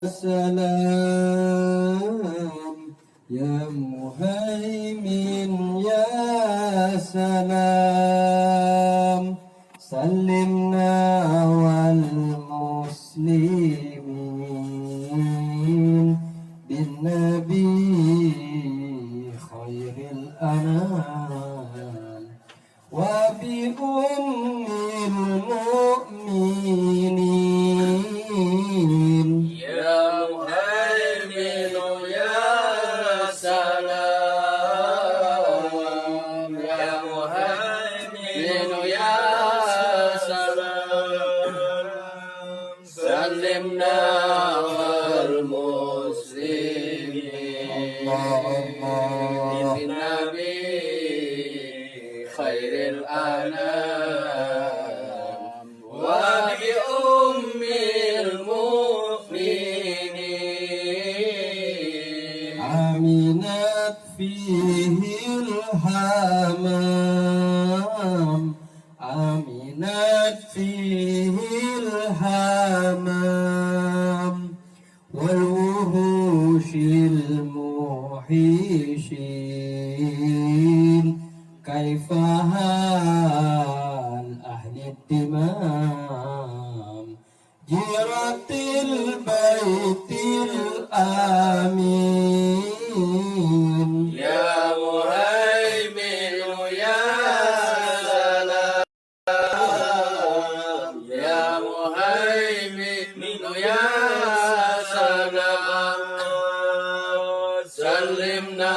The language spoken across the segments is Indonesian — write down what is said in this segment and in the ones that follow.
سلام يا مهيمن يا سلام سلمنا والمسلمين بالنبي خير الأنام وبأم المؤمنين يا مهيمن يا سلام يا مهيمن يا سلام سلمنا والمسلمين بالنبي خير الأنام وبأم المؤمنين عملت فيه الحمام عملت فيه الحمام والوحوش الموحشين كيف حال أهل التمام جيرة البيت الآمين يا مهيمن يا سلام يا مهيمن يا سلام سلمنا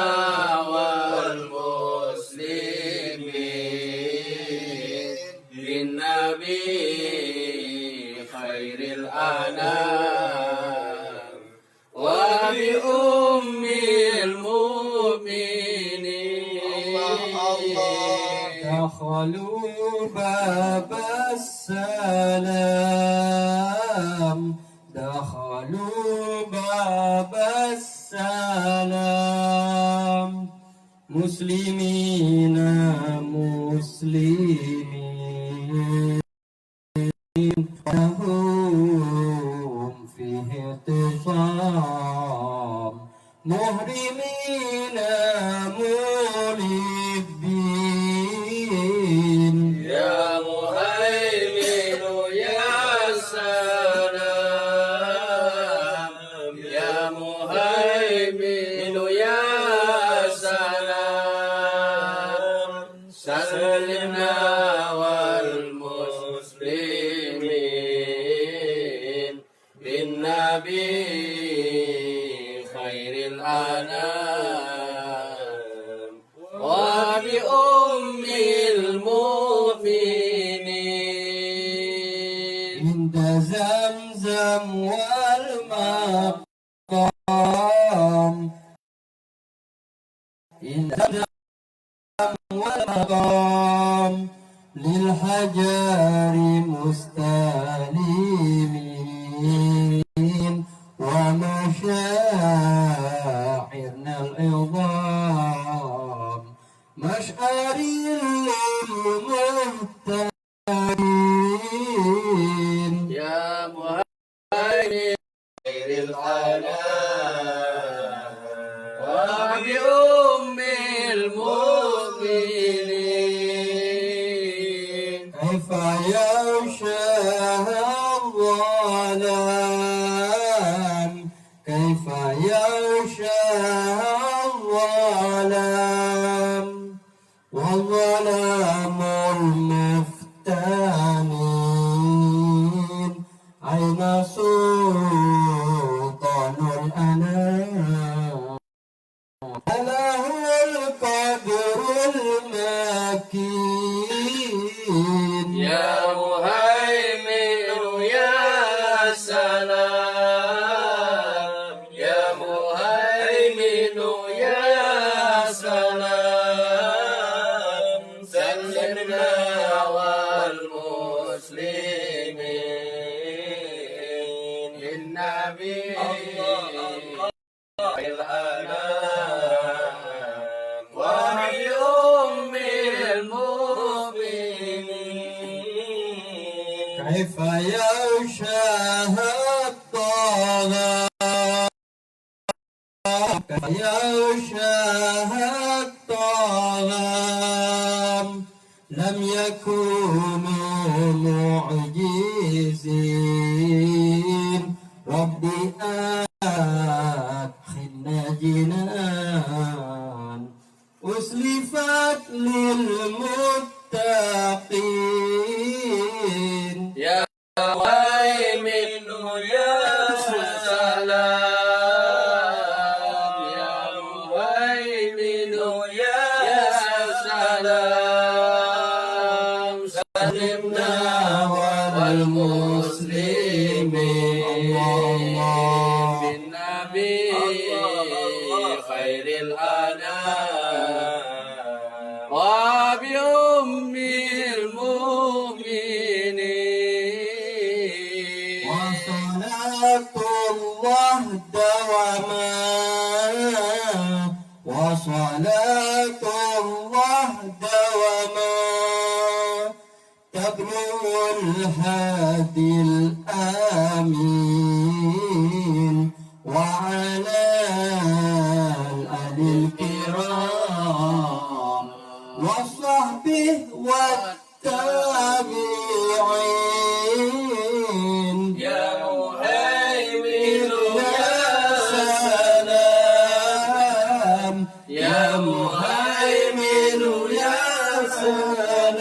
والمسلمين بالنبي خير الأنام وبأم المؤمنين دخلوا باب السلام دخلوا باب السلام مسلمين مسلمين لهم فيه اعتصام محرمين ملبين يا مهيمن يا سلام يا مهيمن يا سلام سلمنا والمسلمين بالنبي خير الأنام وبأم المؤمنين عند زمزم والمقام عند زمزم والمقام للحجر مستلمين ومشاعرنا العظام مشعر للمهتدين يا مهيمن خير الأنام وبأم المؤمنين كيف يغشاها الظلام كيف يغشاها الظلام والظلام المفتانين أين سلطان الأنام ألا هو القدر المكين يا مهيمن يا سلام يا مهيمن يا سلام سلمنا والمسلمين للنبي الأنام وبأم المؤمنين كيف يغشاها الطغى يغشاها الطغام لم يكونوا معجزين ربي أدخلنا جنان أسلفت للمتقين يا مهيمن يا سلام يا مهيمن يا سلام سلمنا والمسلمين بالنبي خير الأنام وبأم المؤمنين وصلاة الله دواما وصلاة الله دواما تبلغ الهادي الآمين وعلى الآل الكرام وصحبه والتابعين يا مهيمن يا سلام يا مهيمن يا سلام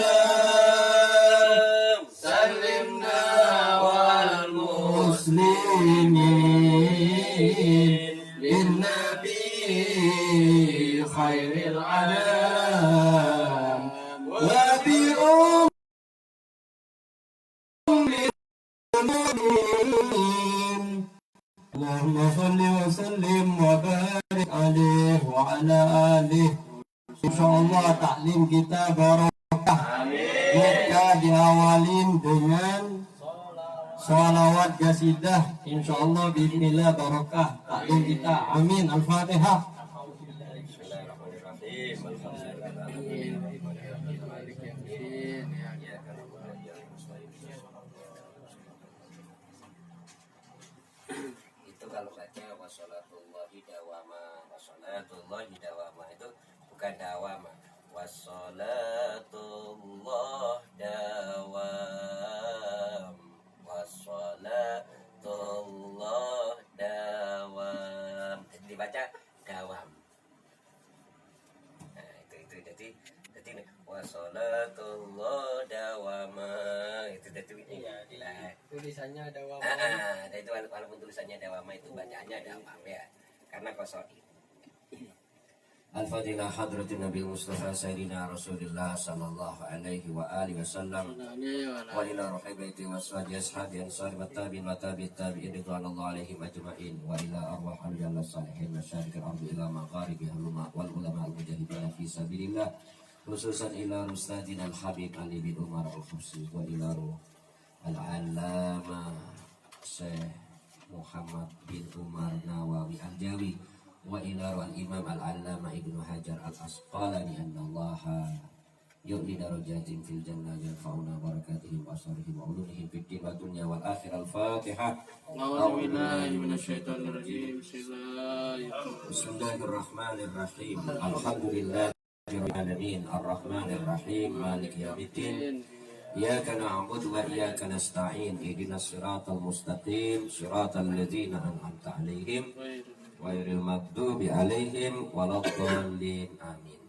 سلمنا والمسلمين مسلمين بالنبي خير العالم وبأم المؤمنين اللهم صل وسلم وبارك عليه وعلى آله. Insyaallah taklim kita barokah. Kita diawalin dengan sholawat qasidah. Insyaallah bismillah barokah taklim kita. Amin. Al-Fatihah. Itu kalau baca wassalatullahi dawama itu bukan dawama. Wassalatullah dawam. Wassalatullah dawam. Dibaca dawam. Nah, itu jadi wassalatullah dawama. Itu jadi tulisannya ada wawan. itu walaupun tulisannya dawama itu bacaannya dawam ya. Karena kosong. Al-Fatihah hadratin Nabi Mustafa Sayyidina Rasulullah sallallahu alaihi wa alihi wasallam wa ila ruhi baiti wa ashabi ashabi ansari wa tabi'in wa tabi'it tabi'in ridwanullah alaihim ajma'in wa ila arwah al salihin masyarik al-ardi ila magharibi wal ulama al-mujahidin fi sabilillah khususan ila Ustadina al-Habib Ali bin Umar al-Khufsi wa ila al-Allama Syekh Muhammad bin Umar Nawawi al-Jawi wa ila al-Imam al-Allama Ibnu Hajar al-Asqalani annallaha yu'li darajatin fil jannah yanfa'una barakatihim wa asrarihim wa ulumihim fid din wa dunya wal akhirah. Al-Fatihah. A'udzu billahi minasyaitonir rajim. Bismillahirrahmanirrahim. Alhamdulillahirabbil alamin arrahmanir rahim maliki yaumiddin. Iyyaka na'budu wa iyyaka nasta'in ihdinas siratal mustaqim siratal ladzina an'amta 'alaihim ghairil maghdubi 'alaihim waladdallin. Amin.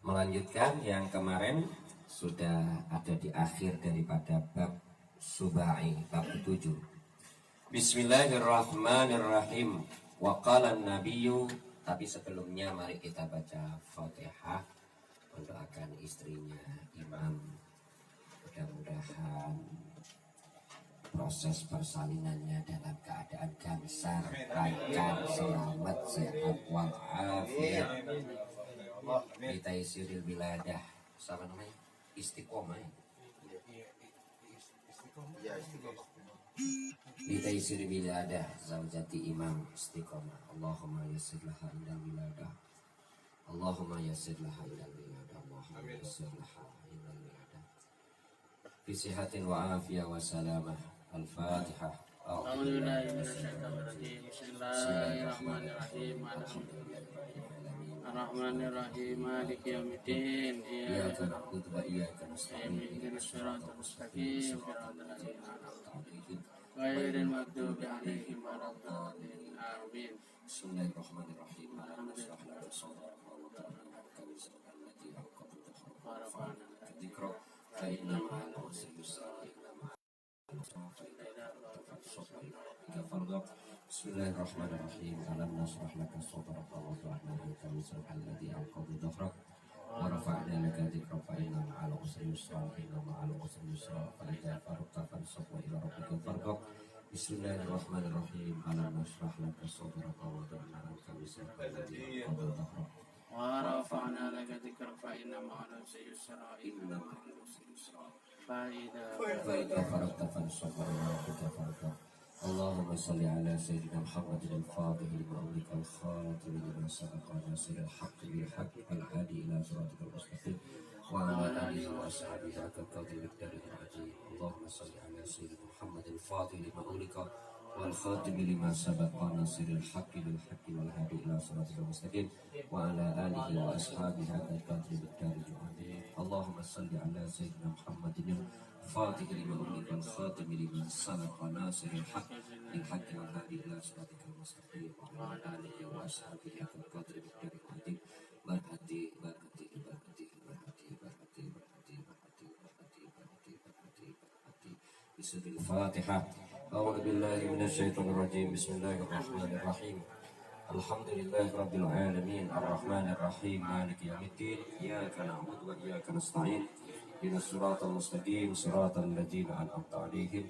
Melanjutkan yang kemarin sudah ada di akhir daripada bab Subai, bab 7. Bismillahirrahmanirrahim. Wa qala an-nabiyyu, tapi sebelumnya mari kita baca Fatihah, mendoakan istrinya Imam. Mudah-mudahan proses persalinannya dalam keadaan gamsar, lancar, selamat, sehat, walafiat. Kita isiril biladah, sama namanya istiqomah. Kita isiril biladah, zawjati Imam istiqomah. Allahumma yassir laha indal biladah. Allahumma yassir laha indal biladah. Allahumma yassir laha indal biladah. Fi sihatin wa afiyah wa salamah. Al-Fatihah. A'udzubillahiminasyaitonirrajim. Bismillahirrahmanirrahim. Ar-Rahmanir-Rahim. Maliki yaumiddin. Iyyaka na'budu wa iyyaka nasta'in. Ihdinas siratal mustaqim. Siratal ladzina an'amta 'alaihim ghairil maghdubi 'alaihim waladdallin. Amin. Bismillahirrahmanirrahim. Alam nashrah laka sadrak wa wada'na 'anka wizraka allati anqadha dhahrak wa rafa'na laka dhikrak fa inna ma'al usri yusra inna ma'al Bismillahirrahmanirrahim. Alam nashrah laka sadrak wa wada'na 'anka wizraka allati anqadha dhahrak wa rafa'na laka dhikrak fa inna ma'al usri yusra inna ma'al usri yusra fa idza faragta fansab wa ila rabbika farghab. Bismillahirrahmanirrahim. Alam nashrah laka sadrak wa wada'na 'anka wizraka allati anqadha dhahrak Wa rafa'na laka dzikrak fa inna ma'al usri yusra. inna ma'al usri yusra Fa'idza فإذا فرغت فانصب إلى ربك فارغب. اللهم صل على سيدنا محمد الفاضل لما أملك الخاتم لما سبق ناصر الحق بالحق والهادي إلى صراطك المستقيم وعلى آله وأصحابه حق القدر والمقدار العظيم. اللهم صل على سيدنا محمد الفاضل لما أملك والخاتم لما سبق ناصر الحق بالحق والهادي إلى صراطك المستقيم وعلى آله وأصحابه حق القدر والمقدار العظيم. اللهم صل على سيدنا محمد الفاتح لما أملك الخاتم لما سبق ناصر الحق بالحق والهادي إلى صراطك المستقيم وعلى آله وأصحابه حق القدر والمقدار العظيم. بركتي بركتي بركتي بركتي بركتي بركتي بركتي بركتي بركتي بركتي بركتي بسر الفاتحة. أعوذ بالله من الشيطان الرجيم. بسم الله الرحمن الرحيم. الحمد لله رب العالمين الرحمن الرحيم مالك يوم الدين إياك نعبد وإياك نستعين اهدنا الصراط المستقيم صراط الذين أنعمت عليهم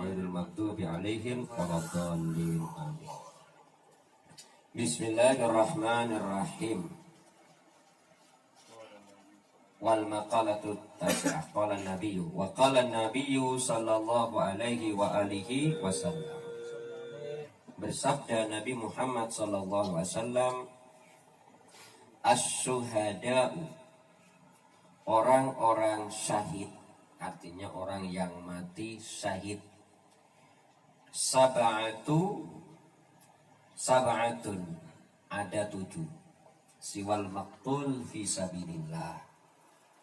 غير المغضوب عليهم ولا الضالين آمين. بسم الله الرحمن الرحيم. والمقالة التاسعة قال النبي وقال النبي صلى الله عليه وآله وسلم. Bersabda Nabi Muhammad sallallahu alaihi wasallam, as-syuhada'u, orang-orang syahid, artinya orang yang mati syahid, sab'atun, ada 7, siwal maqtul fi sabilillah,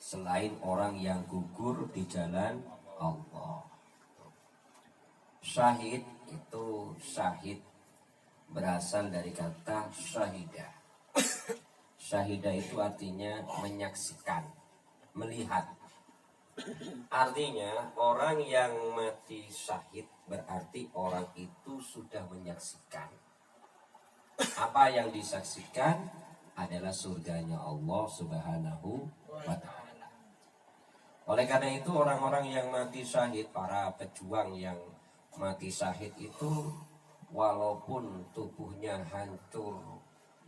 selain orang yang gugur di jalan Allah. Syahid itu syahid berasal dari kata syahidah. Syahidah itu artinya menyaksikan, melihat. Artinya orang yang mati syahid berarti orang itu sudah menyaksikan. Apa yang disaksikan adalah surganya Allah Subhanahu wa ta'ala. Oleh karena itu orang-orang yang mati syahid, para pejuang yang mati syahid itu walaupun tubuhnya hancur,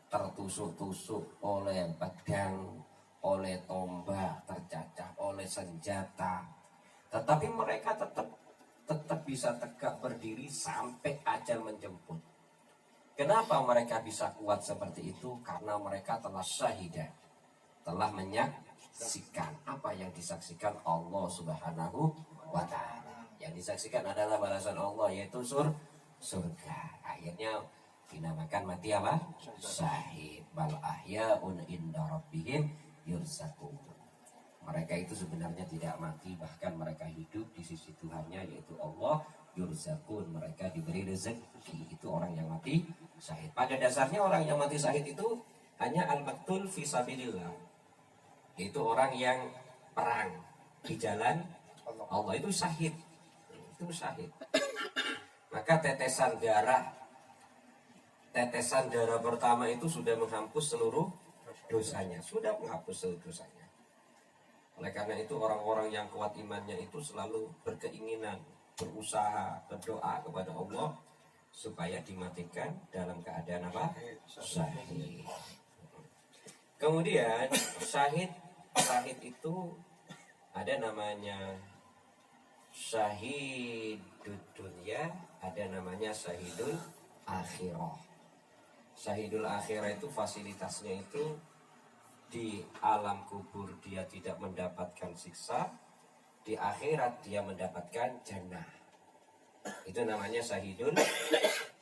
tertusuk-tusuk oleh pedang, oleh tombak, tercacah oleh senjata, tetapi mereka tetap bisa tegak berdiri sampai ajal menjemput. Kenapa mereka bisa kuat seperti itu? Karena mereka telah syahidah, telah menyaksikan. Apa yang disaksikan Allah Subhanahu wa ta'ala. Yang disaksikan adalah balasan Allah, yaitu surga. Akhirnya dinamakan mati apa? Syahid. Bal ahya'un inda rabbihim yurzaqun. Mereka itu sebenarnya tidak mati, bahkan mereka hidup di sisi Tuhannya, yaitu Allah. Yurzaqun, mereka diberi rezeki. Itu orang yang mati syahid. Pada dasarnya orang yang mati syahid itu hanya al-maqtul fi sabilillah. Itu orang yang perang di jalan Allah, itu syahid. Itu syahid. Maka tetesan darah pertama itu sudah menghapus seluruh dosanya, sudah menghapus seluruh dosanya. Oleh karena itu orang-orang yang kuat imannya itu selalu berkeinginan, berusaha, berdoa kepada Allah supaya dimatikan dalam keadaan apa? Syahid. Kemudian syahid itu ada namanya syahidul dunia, ada namanya syahidul akhirah. Syahidul akhirah itu fasilitasnya itu di alam kubur dia tidak mendapatkan siksa, di akhirat dia mendapatkan jannah. Itu namanya syahidul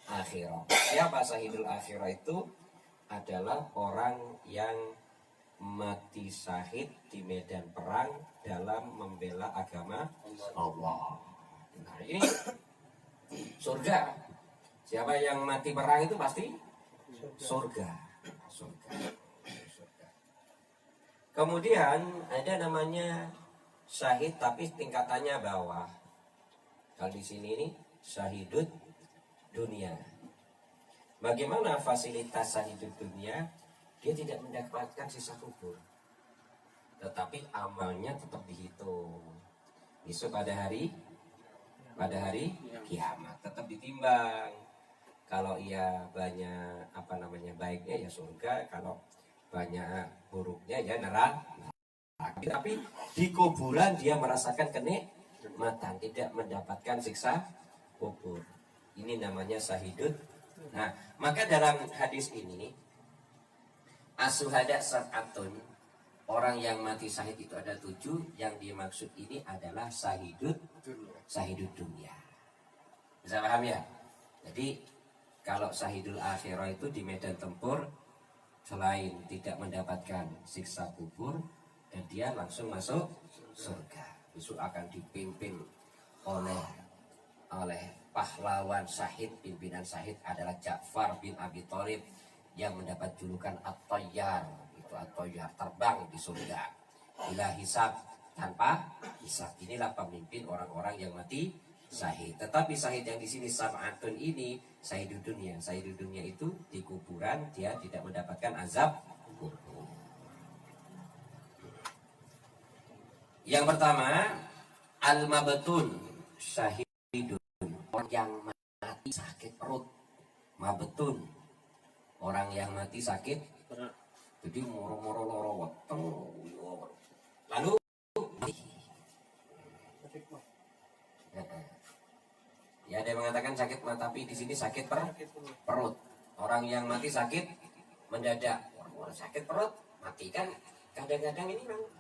akhirah. Siapa syahidul akhirah itu? Adalah orang yang mati syahid di medan perang dalam membela agama Allah. Nah, ini surga. Siapa yang mati perang itu pasti surga. Surga. Kemudian ada namanya syahid tapi tingkatannya bawah. Kalau di sini ini syahidut dunia. Bagaimana fasilitas syahidut dunia? Dia tidak mendapatkan sisa kubur, tetapi amalnya tetap dihitung. Besok pada hari kiamat tetap ditimbang. Kalau ia banyak baiknya ya surga, kalau banyak buruknya ya neraka. Tapi di kuburan dia merasakan kenikmatan, tidak mendapatkan siksa kubur. Ini namanya syahidut. Nah, maka dalam hadis ini as-syuhada sab'atun, orang yang mati syahid itu ada 7. Yang dimaksud ini adalah syahidut dunia. Bisa paham ya? Jadi kalau syahidul akhirah itu di medan tempur, selain tidak mendapatkan siksa kubur, dan dia langsung masuk surga. Besok akan dipimpin oleh pahlawan syahid. Pimpinan syahid adalah Ja'far bin Abi Thalib yang mendapat julukan At-Tayyar. Itu At-Tayyar, terbang di surga bila hisab, tanpa hisab. Inilah pemimpin orang-orang yang mati syahid. Tetapi syahid yang di sini sam'atun ini syahidud dunia. Syahidud dunia itu di kuburan dia tidak mendapatkan azab kubur. Yang pertama, al-mabtun, syahidun, orang yang mati sakit perut. Mabtun, orang yang mati sakit perut. Jadi moro-moro loro weteng, lalu ya ada yang mengatakan sakit mah, tapi di sini sakit perut. Orang yang mati sakit mendadak, sakit perut mati kan. Kadang-kadang ini memang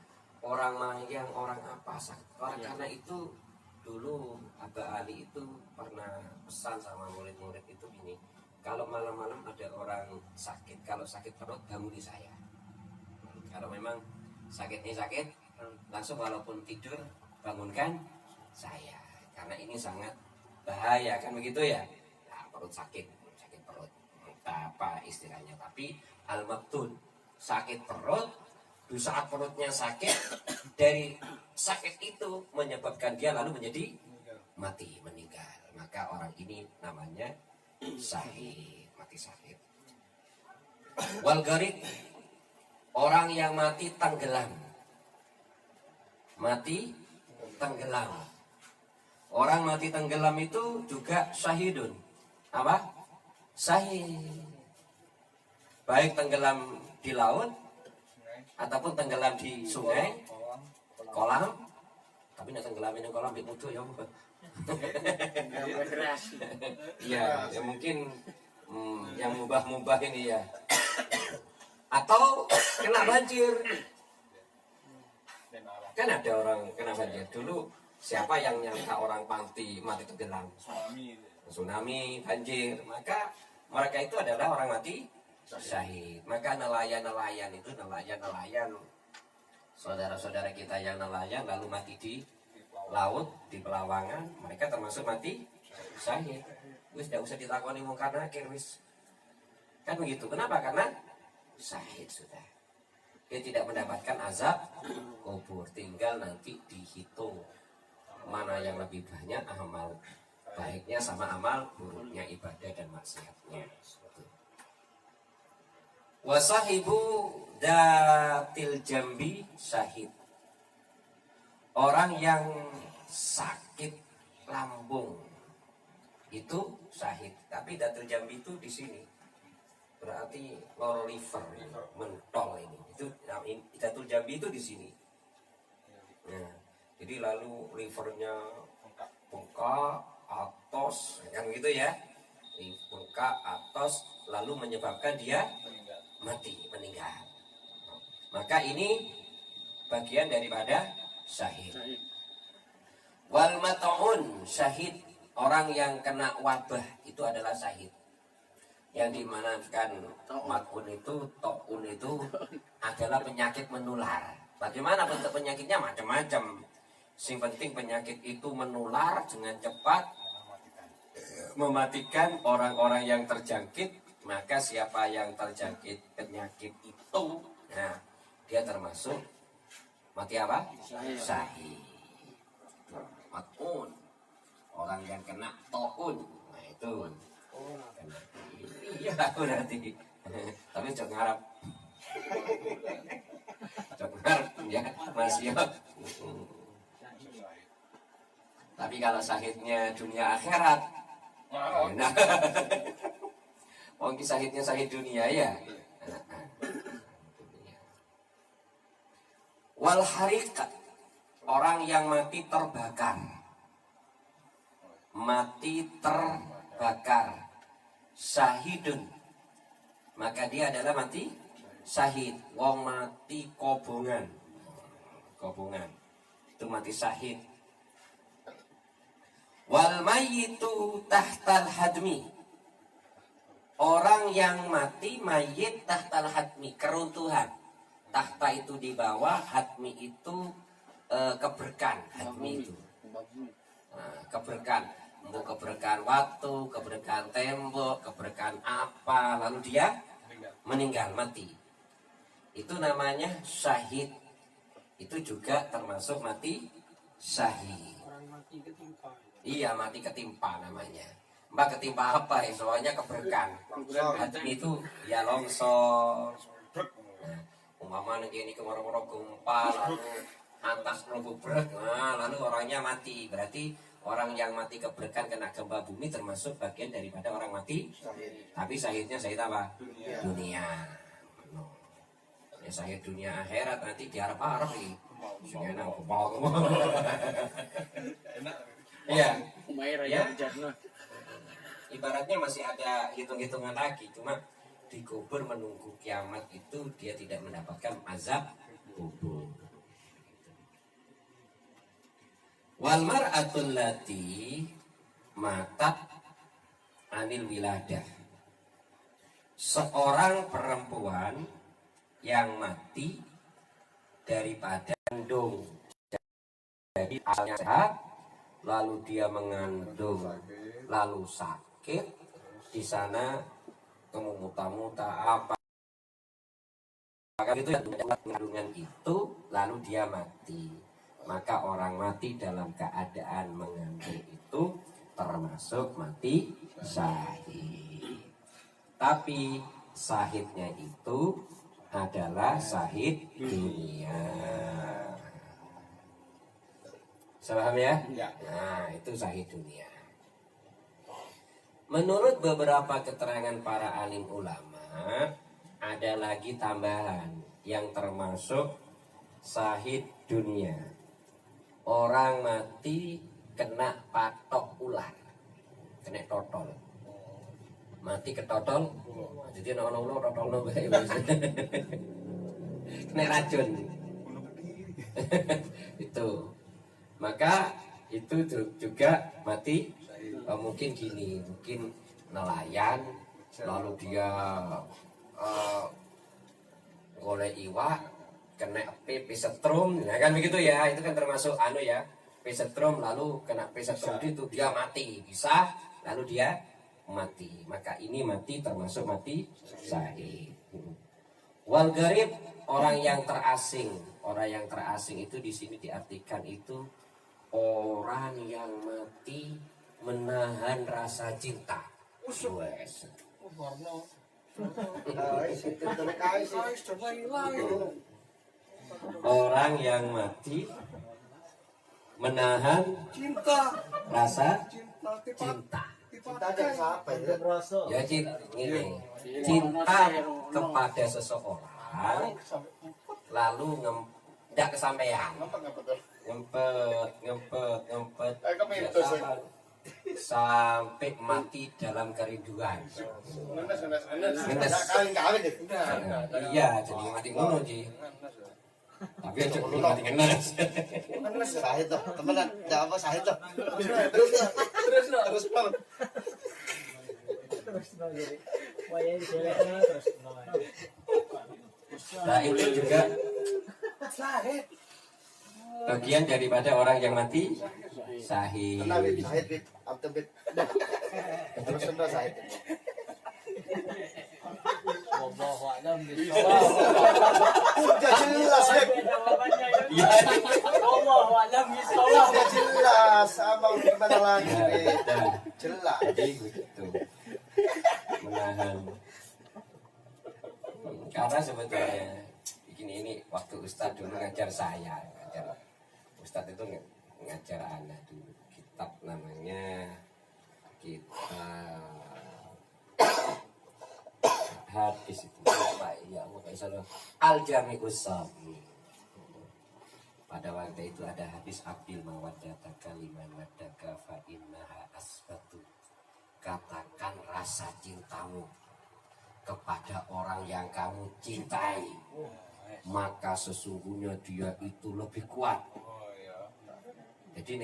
orang apa sakit. Karena itu dulu Abah Ali itu pernah pesan sama murid-murid itu gini, kalau malam-malam ada orang sakit, kalau sakit perut gangguin saya. Kalau memang sakitnya sakit, langsung walaupun tidur bangunkan saya, karena ini sangat bahaya kan begitu ya. Nah, perut sakit perut apa istilahnya, tapi al-maktun sakit perut. Di saat perutnya sakit, dari sakit itu menyebabkan dia lalu menjadi mati, meninggal, maka orang ini namanya syahid, mati syahid. Wal gharik, orang yang mati tenggelam. Mati tenggelam. Orang mati tenggelam itu juga syahidun. Apa? Syahid. Baik tenggelam di laut ataupun tenggelam di sungai, kolam. Tapi nak tenggelam di kolam di mutu ya. Iya, ya mungkin yang mubah-mubah ini ya. Atau kena banjir. Kan ada orang kena banjir. Dulu siapa yang nyangka orang mati tenggelam? Tsunami, banjir. Maka mereka itu adalah orang mati syahid. Maka nelayan itu nelayan saudara-saudara kita yang nelayan lalu mati di laut, di pelawangan, mereka termasuk mati syahid. Wis tidak usah ditakoni wong kana wis. Kan begitu. Kenapa? Karena syahid sudah. Dia tidak mendapatkan azab kubur, tinggal nanti dihitung mana yang lebih banyak amal baiknya sama amal buruknya, ibadah dan maksiatnya. Wasahibu datil jambi syahid, orang yang sakit lambung itu syahid. Tapi datil jambi itu di sini berarti lor liver, mentol ini. Itu datil jambi itu di sini. Nah, jadi lalu livernya bengkak, atos, kan gitu ya. Bengkak, atos, lalu menyebabkan dia mati, meninggal. Maka ini bagian daripada syahid. Wal mat'un syahid, orang yang kena wabah itu adalah syahid. Yang dimanakan makun itu, tokun itu adalah penyakit menular. Bagaimana bentuk penyakitnya? Macam-macam. Yang penting penyakit itu menular dengan cepat, mematikan orang-orang yang terjangkit. Maka siapa yang terjangkit penyakit itu, nah dia termasuk mati apa? Syahid. Makun, orang yang kena tokun, nah itu. Iya berarti. Tapi jangan ngarap. Jangan ngarap ya masih. Tapi kalau syahidnya dunia akhirat, nah, mungkin syahidnya syahid dunia ya. Wal harikat, orang yang mati terbakar. Mati terbakar. Syahidun, maka dia adalah mati syahid. Wong mati kobongan. Kobongan itu mati syahid. Wal mayyitu tahtal hadmi, orang yang mati mayit tahtal hadmi, keruntuhan. Tahta itu di bawah, hadmi itu keberkan. Hadmi itu keberkan. Mau keberkahan waktu, keberkahan tembok, keberkahan apa, lalu dia meninggal, mati. Itu namanya syahid. Itu juga termasuk mati syahid. Iya, mati ketimpa namanya. Mbak ketimpa apa ya? Soalnya keberkahan. Hadmi itu ya longsor. Nah, umpama ini kemana-mana gempa, lalu antas melubuk, nah, lalu orangnya mati. Berarti orang yang mati keberkahan kena gempa bumi termasuk bagian daripada orang mati. Tapi syahidnya syahid apa? Dunia. Ya syahid dunia akhirat nanti diharap-harap nih. Enak kepal. Iya. Ya. Ibaratnya masih ada hitung-hitungan lagi, cuma dikubur menunggu kiamat itu dia tidak mendapatkan azab kubur. Wal mar'atul lati matat anil wiladah, seorang perempuan yang mati daripada kandung. Jadi asalnya sehat, lalu dia mengandung, lalu sakit di sana, kemuta-muta apa, maka itu yang kandungan itu, lalu dia mati. Maka orang mati dalam keadaan mengandung itu termasuk mati syahid. Tapi syahidnya itu adalah syahid dunia. Paham ya? Nah, itu syahid dunia. Menurut beberapa keterangan para alim ulama, ada lagi tambahan yang termasuk syahid dunia. Orang mati kena patok ular, kena totol. Mati ketotol, jadi nolong totol kena racun. Itu, maka itu juga mati. Mungkin gini, mungkin nelayan, lalu dia golek iwak, kena pesetrum, ya kan begitu ya, itu kan termasuk ya, pesetrum, lalu kena pesetrum itu dia mati, bisa, lalu dia mati, maka ini mati termasuk mati syahid. Wal gharib, orang yang terasing itu di sini diartikan itu orang yang mati menahan rasa cinta. Orang yang mati menahan rasa cinta. Ya ini cinta kepada seseorang lalu tidak kesampaian, ngempet sampai mati dalam kerinduan. Iya, jadi mati ngono ji. Tapi aja mati ngenes. Ngenes sahid tuh, temenan. Jangan apa sahid tuh. Terus tuh. Terus tuh. Nah itu juga bagian daripada orang yang mati sahid. Tenang, Bib. Sahid, Bib. Abtu, Bib. Terus tuh sahid. Sudah jelas, Bib. Iya. Sudah jelas. Abang gimana lagi, Bib? Jelas. Jadi begitu menahan. Karena sebetulnya ini waktu Ustadz dulu ngajar saya, Ustadz itu ngajar anak dulu kitab namanya kitab hadis itu apa ya Allah Al-Jami'us Shahih. Pada waktu itu ada hadis Abdil mawaddata kaliman waddaka fa innaha asbatu. Katakan rasa cintamu kepada orang yang kamu cintai, maka sesungguhnya dia itu lebih kuat. Jadi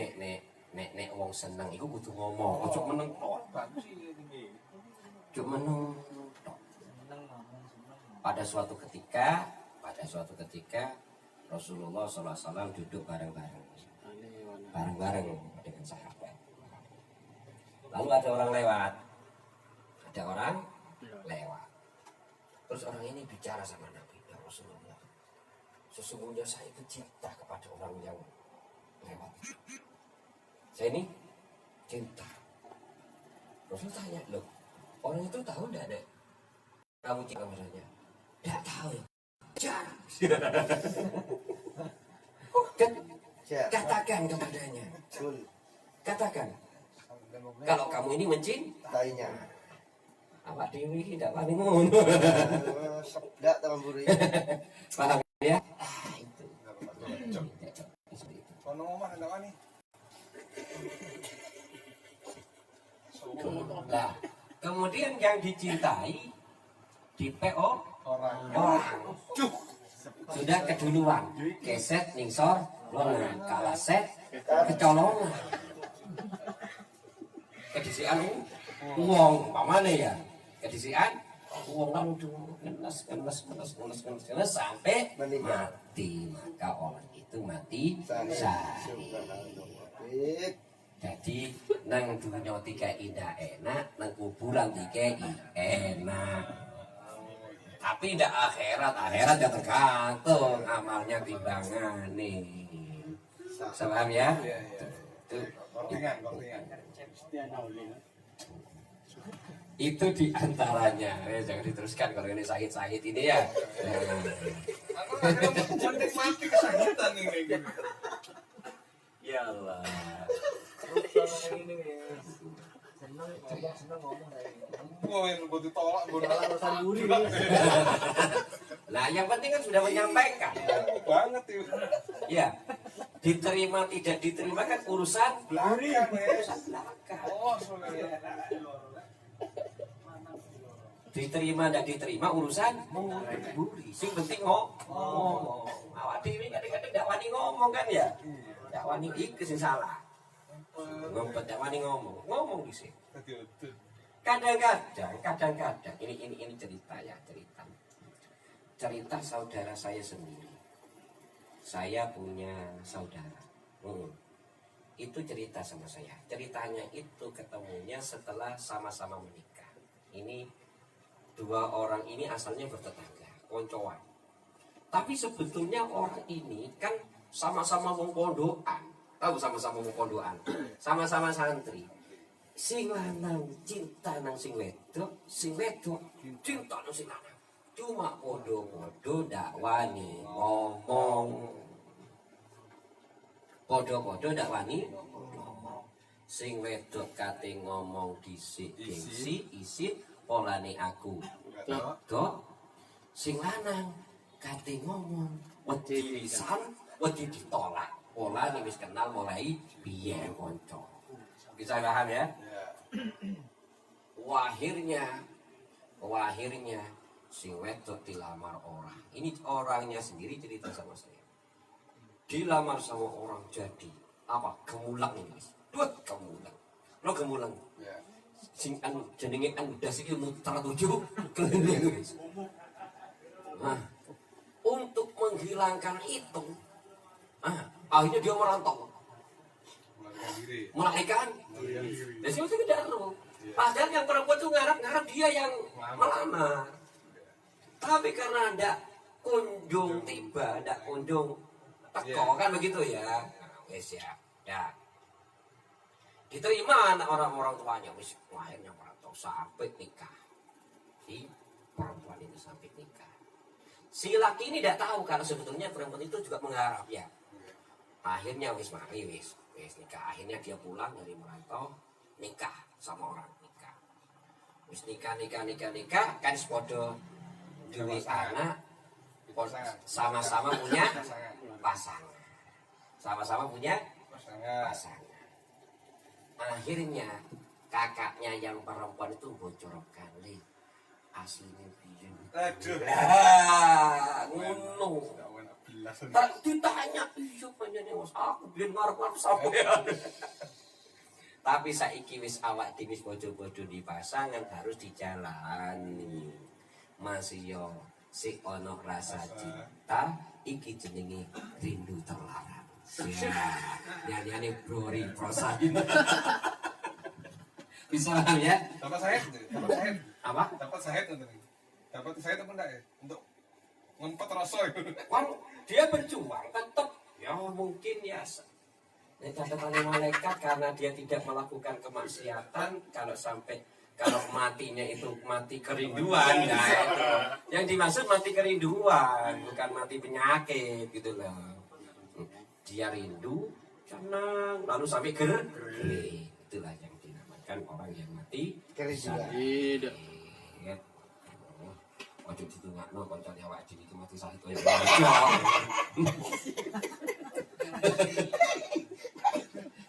nek wong seneng iku kudu ngomong, ojo meneng tok. Cuma meneng tok. Pada suatu ketika Rasulullah SAW duduk bareng-bareng dengan sahabat. Lalu ada orang lewat. Terus orang ini bicara sama Nabi, ya Rasulullah, sesungguhnya saya itu cinta kepada orang yang lewat itu. Saya ini cinta. Rasul tanya, loh, orang itu tahu enggak deh kamu cinta kepadanya? Enggak tahu ya. Jarang. Katakan kepadanya. Katakan. Kalau kamu ini mencintainya. Awak dewi tidak paling ngono. Sebdak tangan buri. Paham ya? Itu. Kono omah ndak wani. Nah, kemudian yang dicintai di PO orang. Sudah keduluan. Keset ningsor longan, kalaset kecolongan. Kedisian uang pamane ya. Kedisian uang langsung kenas sampai mati. Maka orang itu mati syahid. Jadi nang dunia tiga indah enak, nang kuburan tiga enak. Tapi tidak akhirat ya tergantung amalnya timbangan nih. Salam ya. Itu diantaranya. Jangan diteruskan kalau ini sahid ini ya. Aku lagi mati kesakitan ini. Ya Allah. Nah, yang penting kan sudah menyampaikan. Banget itu. Ya, diterima tidak diterima kan urusan belakang. Diterima tidak diterima urusan buri. Sing penting ngomong. Awak dhewe kadang-kadang ndak wani ngomong kan ya. Ndak wani iki sing salah. Ngompet ndak wani ngomong di sini. Kadang-kadang ini cerita saudara saya sendiri. Saya punya saudara. Itu cerita sama saya. Ceritanya itu ketemunya setelah sama-sama menikah. Ini dua orang ini asalnya bertetangga, koncoan. Tapi sebetulnya orang ini kan sama-sama wong pondokan. Tahu sama-sama wong pondokan. Sama-sama santri. Sing lanang cinta nang sing wedok cinta nang sing lanang. Cuma podo-podo ndak wani ngomong. Podo-podo ndak wani ngomong. Sing wedok kate ngomong dhisik gengsi isin polane aku. Wedok sing lanang kate ngomong wedi pisan, wedi ditolak. Polane wis kenal mulai biyen kanca. Bisa paham ya? Wahirnya sing wedok dilamar orang. Ini orangnya sendiri cerita sama saya. Dilamar sama orang jadi apa? Gemulang ini. Duh, gemulang. Lo gemulang. Ya. Sing jenenge andas iki muter 7 keliling. Nah, untuk menghilangkan itu, akhirnya dia merantau. Melahirkan. Dan sih itu tidak tahu. Padahal yang perempuan itu ngarap dia yang melamar. Tapi karena ada kunjung tiba, ada kunjung teko kan begitu ya. Wes ya. Ya. Diterima anak orang-orang tuanya, wis akhirnya merantau sampai nikah. Si perempuan ini sampai nikah. Si laki ini tidak tahu kalau sebetulnya perempuan itu juga mengharap ya. Akhirnya wis mari wis nikah. Akhirnya dia pulang dari merantau nikah sama orang nikah. Wis nikah kan sepodo duwe anak sama-sama punya pasangan. Sama-sama punya pasangan. Akhirnya kakaknya yang perempuan itu bocor kali aslinya piye. Aduh. Ngono. Tak ditanya piye panjenengan Mas aku biyen ngarep-arep sampean. Tapi saiki wis awak dhewe wis bojo-bojo di pasangan harus dijalani. Masih yo sik ono rasa cinta iki jenenge rindu terlarang. Ya, nyanyi Brori Prosain. Bisa ya? Dapat sahid? Apa? Dapat sahid apa enggak ya? Untuk ngumpet rasa itu. Kan dia berjuang tetap ya mungkin ya catatan malaikat karena dia tidak melakukan kemaksiatan kalau matinya itu mati kerinduan ya itu. Yang dimaksud mati kerinduan bukan mati penyakit gitu loh. Dia rindu senang lalu sampai kering itulah yang dinamakan orang yang mati Tidak. Ojo ditungakno kancane awake dhewe iki mati sahid koyo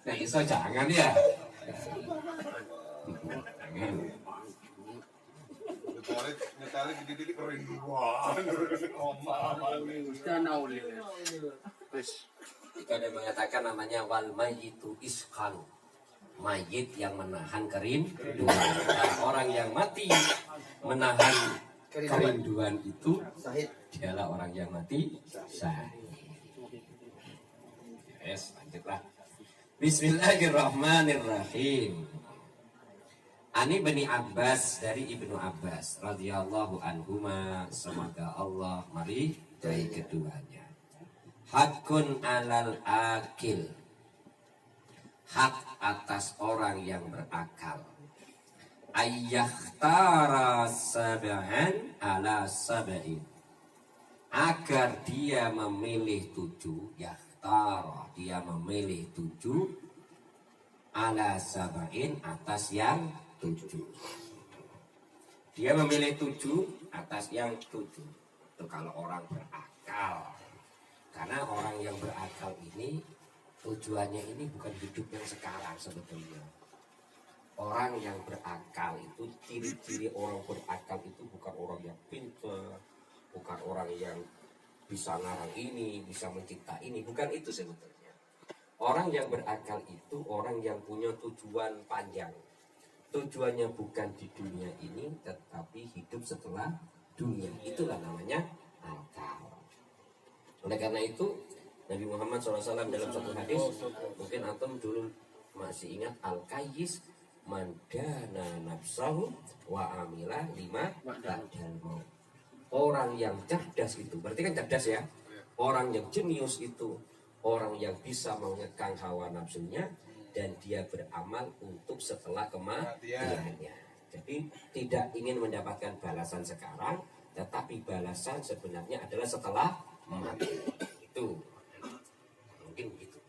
nah iso jangan ya. Nyetale dididik kerinduan. Dan auli. Wis. Jika ada mengatakan namanya wal mayyitu isqal, mayit yang menahan kerinduan. Nah, orang yang mati menahan kerinduan itu Sahid. dialah orang yang mati syahid. Yes, lanjutlah. Bismillahirrahmanirrahim. Ani bin Abbas dari Ibnu Abbas radhiyallahu anhuma, semoga Allah meridai keduanya. Hakun alal akil, hak atas orang yang berakal. Ayyakhtara sab'an ala sab'in, agar dia memilih 7, yakhtara dia memilih 7 ala sab'in atas yang 7. Dia memilih 7 atas yang 7. Itu kalau orang berakal. Karena orang yang berakal ini tujuannya ini bukan hidup yang sekarang sebetulnya. Orang yang berakal itu, ciri-ciri orang berakal itu bukan orang yang pintar, bukan orang yang bisa ngarang ini, bisa mencipta ini, bukan itu sebetulnya. Orang yang berakal itu orang yang punya tujuan panjang. Tujuannya bukan di dunia ini, tetapi hidup setelah dunia. Itulah namanya akal. Oleh karena itu, Nabi Muhammad SAW dalam satu hadis, mungkin antum dulu masih ingat, al-kayyis mandana nafsahu wa amila lima ba'dal maut. Orang yang cerdas itu, berarti kan cerdas ya. Orang yang jenius itu, orang yang bisa mengekang hawa nafsunya dan dia beramal untuk setelah kematiannya. Jadi tidak ingin mendapatkan balasan sekarang, tetapi balasan sebenarnya adalah setelah mati. Itu mungkin begitu.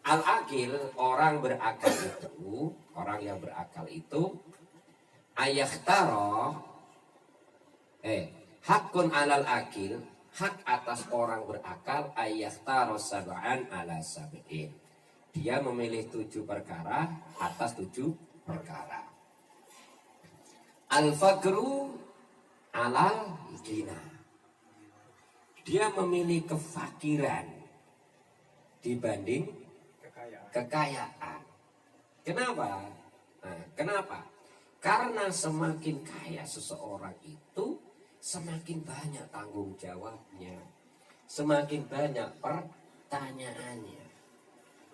Al-akil, orang berakal itu, orang yang berakal itu ayakhtaro hakun alal akil, hak atas orang berakal ayakhtaro sab'an ala sab'in. Dia memilih 7 perkara atas 7 perkara. Al-faqru alal ghina. Dia memilih kefakiran dibanding kekayaan. Kenapa? Nah, kenapa? Karena semakin kaya seseorang itu, semakin banyak tanggung jawabnya, semakin banyak pertanyaannya.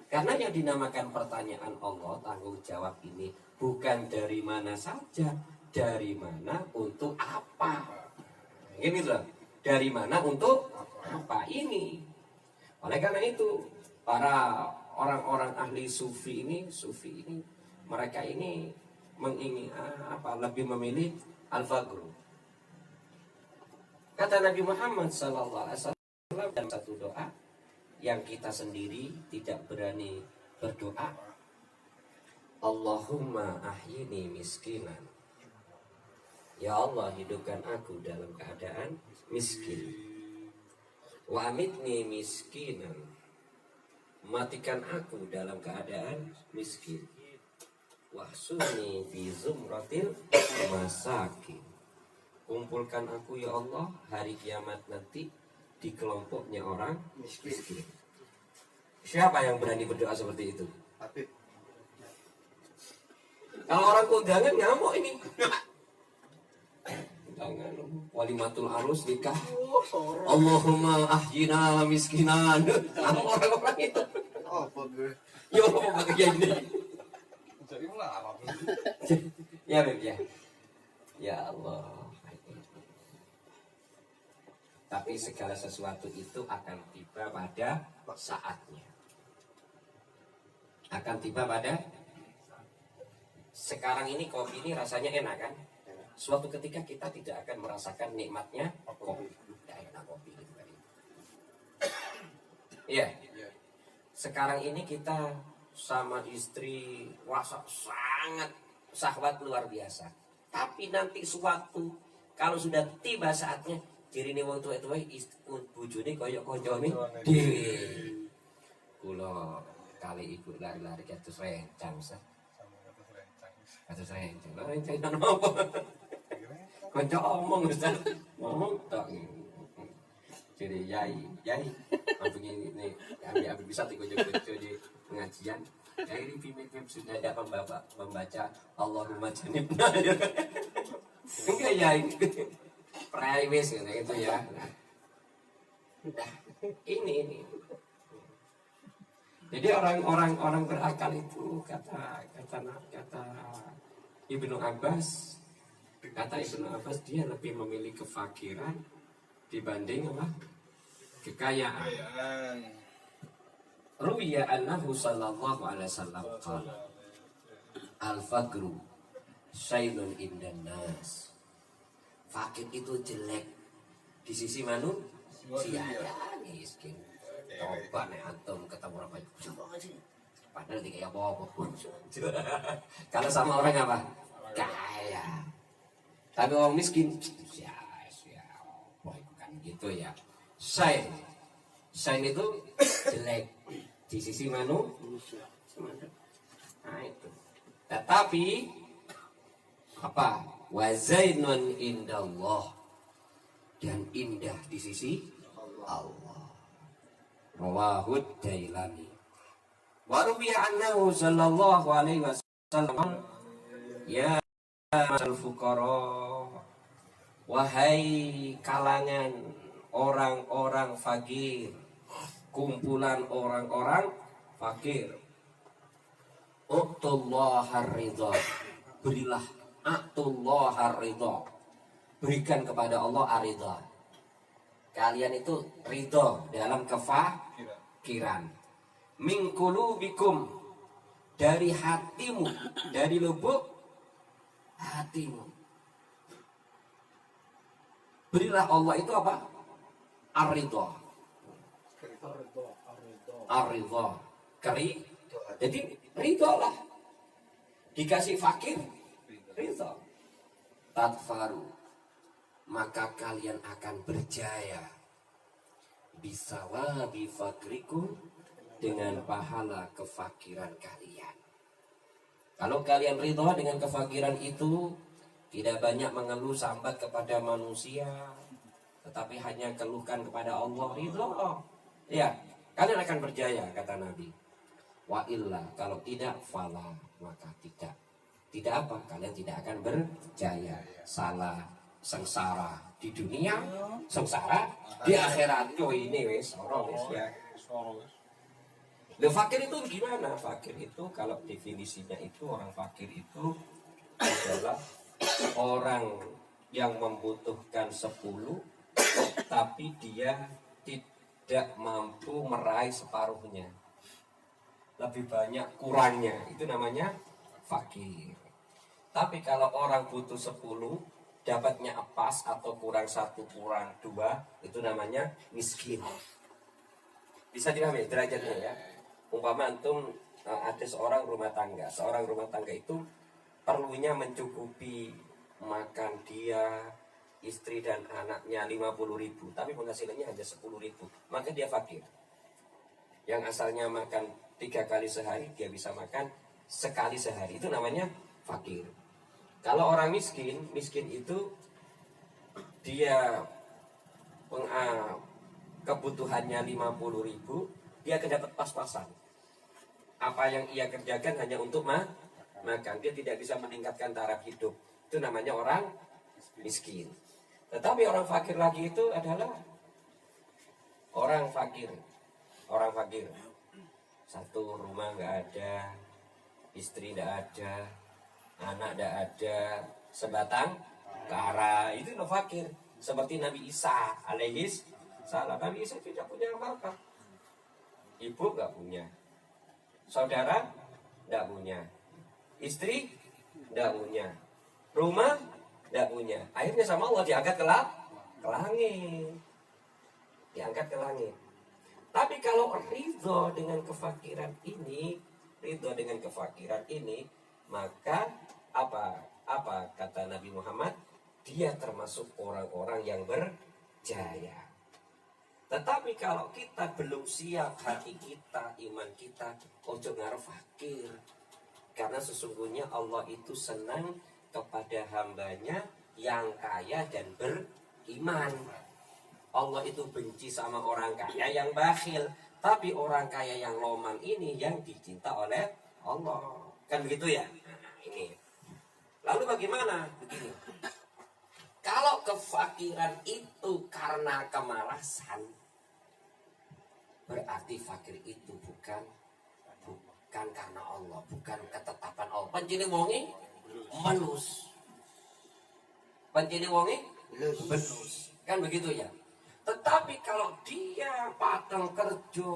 Karena yang dinamakan pertanyaan Allah, tanggung jawab ini bukan dari mana saja, dari mana untuk apa. Ini loh, dari mana untuk apa ini. Oleh karena itu, para orang-orang ahli sufi ini mereka ini lebih memilih al-faqru. Kata Nabi Muhammad SAW dalam satu doa yang kita sendiri tidak berani berdoa, Allahumma ahyini miskinan. Ya Allah, hidupkan aku dalam keadaan miskin. Wa amitni miskinan. Matikan aku dalam keadaan miskin. Wahsuni fi zumratil masakin. Kumpulkan aku ya Allah hari kiamat nanti di kelompoknya orang miskin. Siapa yang berani berdoa seperti itu? Kalau orang kondangan ngamuk ini. Kondangan walimatul arus nikah. Allahumma ahyina miskinan. Orang-orang itu. Apa gue? Ya apa pakai ini? Jadi melarang. Ya Beb ya. Ya Allah. Tapi segala sesuatu itu akan tiba pada saatnya. Akan tiba pada. Sekarang ini kopi ini rasanya enak kan? Suatu ketika kita tidak akan merasakan nikmatnya kopi. Tidak enak kopi gitu tadi. Iya. Sekarang ini kita sama istri sangat syahwat luar biasa. Tapi nanti suatu kalau sudah tiba saatnya, jadi nih waktu itu bujune koyok koncone dhewe. Kula kali ibu lari-lari kados rencang sah. Kados rencang. Rencang napa? Kanca omong Ustaz. Ngomong tok. Jadi yai, begini nih, kami bisa dikunjung-kunjung di pengajian. Ya ini pimpin sudah ada membaca Allahumma janibna. Enggak ya ini private gitu ya. Nah, ini. Jadi orang berakal itu kata Ibnu Abbas, dia lebih memilih kefakiran dibanding apa? Kekayaan. Ruwiya annahu sallallahu alaihi wasallam qala al-faqru syainun indan nas. Fakir itu jelek di sisi manusia, miskin. Coba nih antum ketemu orang coba aja. Padahal tidak apa-apa pun. Kalau sama orang apa? Kaya. Tapi orang miskin, ya, bukan gitu ya. Syain itu jelek di sisi manusia. Nah itu. Tetapi apa? Wazainun indallah, dan indah di sisi Allah. Rawahud Dailami. Wa ruwiya annahu sallallahu alaihi wasallam ya al-fuqara, wahai kalangan orang-orang fakir, kumpulan orang-orang fakir, utullahar ridha, berilah atullahar ridha, berikan kepada Allah ar-ridha. Kalian itu ridha dalam kefakiran. Min qulubikum, dari hatimu, dari lubuk hatimu. Berilah Allah itu apa? Ar-ridha. Ar-ridha. Jadi ridha lah. Dikasih fakir, ridha. Tadfaru, maka kalian akan berjaya. Bisawabi fakrikum, dengan pahala kefakiran kalian. Kalau kalian ridha dengan kefakiran itu, Tidak banyak mengeluh sambat kepada manusia, tetapi hanya keluhkan kepada Allah. Ridho. Ya, kalian akan berjaya, kata Nabi. Wa illa, kalau tidak, fala, maka tidak. Tidak apa? Kalian tidak akan berjaya. Salah, sengsara di dunia, sengsara di akhirat. Yo ini wes, orang wes ya. Fakir itu gimana? Fakir itu kalau definisinya itu, orang fakir itu adalah orang yang membutuhkan 10, tapi dia tidak mampu meraih separuhnya. Lebih banyak kurangnya, itu namanya fakir. Tapi kalau orang butuh 10, dapatnya pas atau kurang 1, kurang 2, itu namanya miskin. Bisa dipahami derajatnya ya. Umpama antum ada seorang rumah tangga. Seorang rumah tangga itu perlunya mencukupi makan dia, istri dan anaknya 50.000, tapi penghasilannya hanya 10.000, maka dia fakir. Yang asalnya makan 3 kali sehari, dia bisa makan sekali sehari, itu namanya fakir. Kalau orang miskin itu dia kebutuhannya 50.000, dia akan dapat pas-pasan. Apa yang ia kerjakan hanya untuk makan, dia tidak bisa meningkatkan taraf hidup. Itu namanya orang miskin. Tetapi orang fakir lagi itu adalah orang fakir. Orang fakir. Satu rumah nggak ada, istri nggak ada, anak nggak ada, sebatang kara. Itu orang fakir. Seperti Nabi Isa alaihis salam. Nabi Isa tidak punya apa-apa. Ibu nggak punya, saudara nggak punya, istri nggak punya, rumah nggak punya. Akhirnya sama Allah diangkat ke langit, diangkat ke langit. Tapi kalau ridho dengan kefakiran ini, maka apa kata Nabi Muhammad? Dia termasuk orang-orang yang berjaya. Tetapi kalau kita belum siap, hati kita, iman kita, ojo ngarep fakir. Karena sesungguhnya Allah itu senang kepada hambanya yang kaya dan beriman. Allah itu benci sama orang kaya yang bakhil. Tapi orang kaya yang loman ini yang dicinta oleh Allah. Kan begitu ya? Nah, ini. Lalu bagaimana? Begini. Kalau kefakiran itu karena kemalasan, berarti fakir itu bukan karena Allah, bukan ketetapan Allah. Pancene wonge melus. Pancene wonge melus. Kan begitu ya? Tetapi kalau dia padang kerja,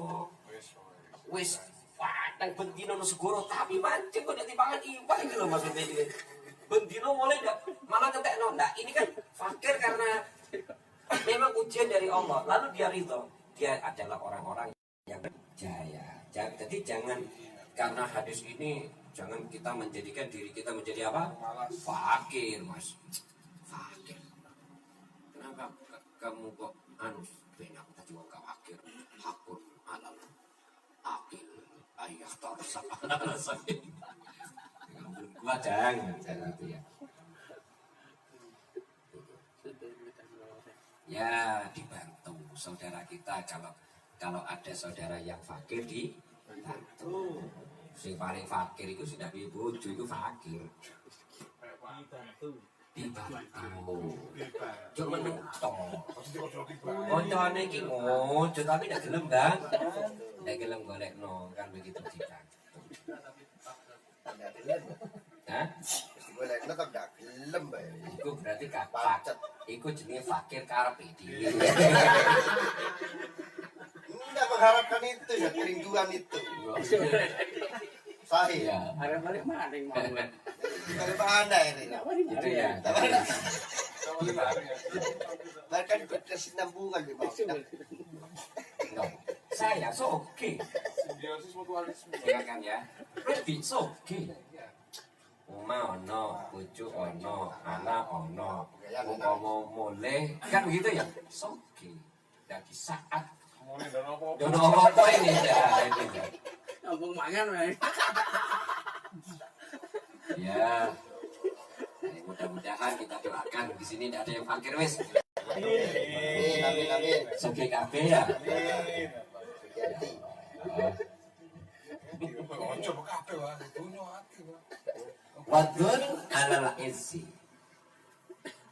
wis padang bendino segoro, tapi mancing kok nek dipangan iwak iki lho maksudnya iki. Bendino mulai ndak malah ngetekno. Nah, ini kan fakir karena memang ujian dari Allah. Lalu dia ridho. Dia adalah orang-orang yang berjaya. Jadi jangan karena hadis ini jangan kita menjadikan diri kita menjadi apa? Fakir, Mas. Fakir. Kenapa kamu kok banyak tadi wong fakir? Hakun alal akil ayah tarsa. Gua jangan itu ya. Ya dibantu saudara kita, kalau ada saudara yang fakir dibantu. Si paling fakir itu sudah bojo itu fakir. Dibantu. Cuma mentok. Koncone iki ngojo tapi ndak gelem, Bang. Ndak gelem golekno kan begitu dibantu. Hah? Golekno kok ndak gelem bae. Iku berarti pacet. Iku jenenge fakir karepe dhewe. Enggak mengharapkan itu ya, kerinduan itu. Sahih. Ya. Ada balik maling mau. Dari mana ini? Itu ya. Bahkan berkesinambungan di bawah. Saya oke. Simbiosis mutualisme. Silakan ya. Lebih oke. Oma ono, bojo ono, anak ono, umpama mulai kan begitu ya. Oke. Dan di saat Mulai dan apa? dono apa ini ya ini. Ngomong mangan wae. Ya. Ini mudah-mudahan kita doakan di sini tidak ada yang fakir wes. Amin, amin, amin. Sebagai KB ya. Hati. Ojo kabeh wae, dunya ati wae. Wadun alal izzi.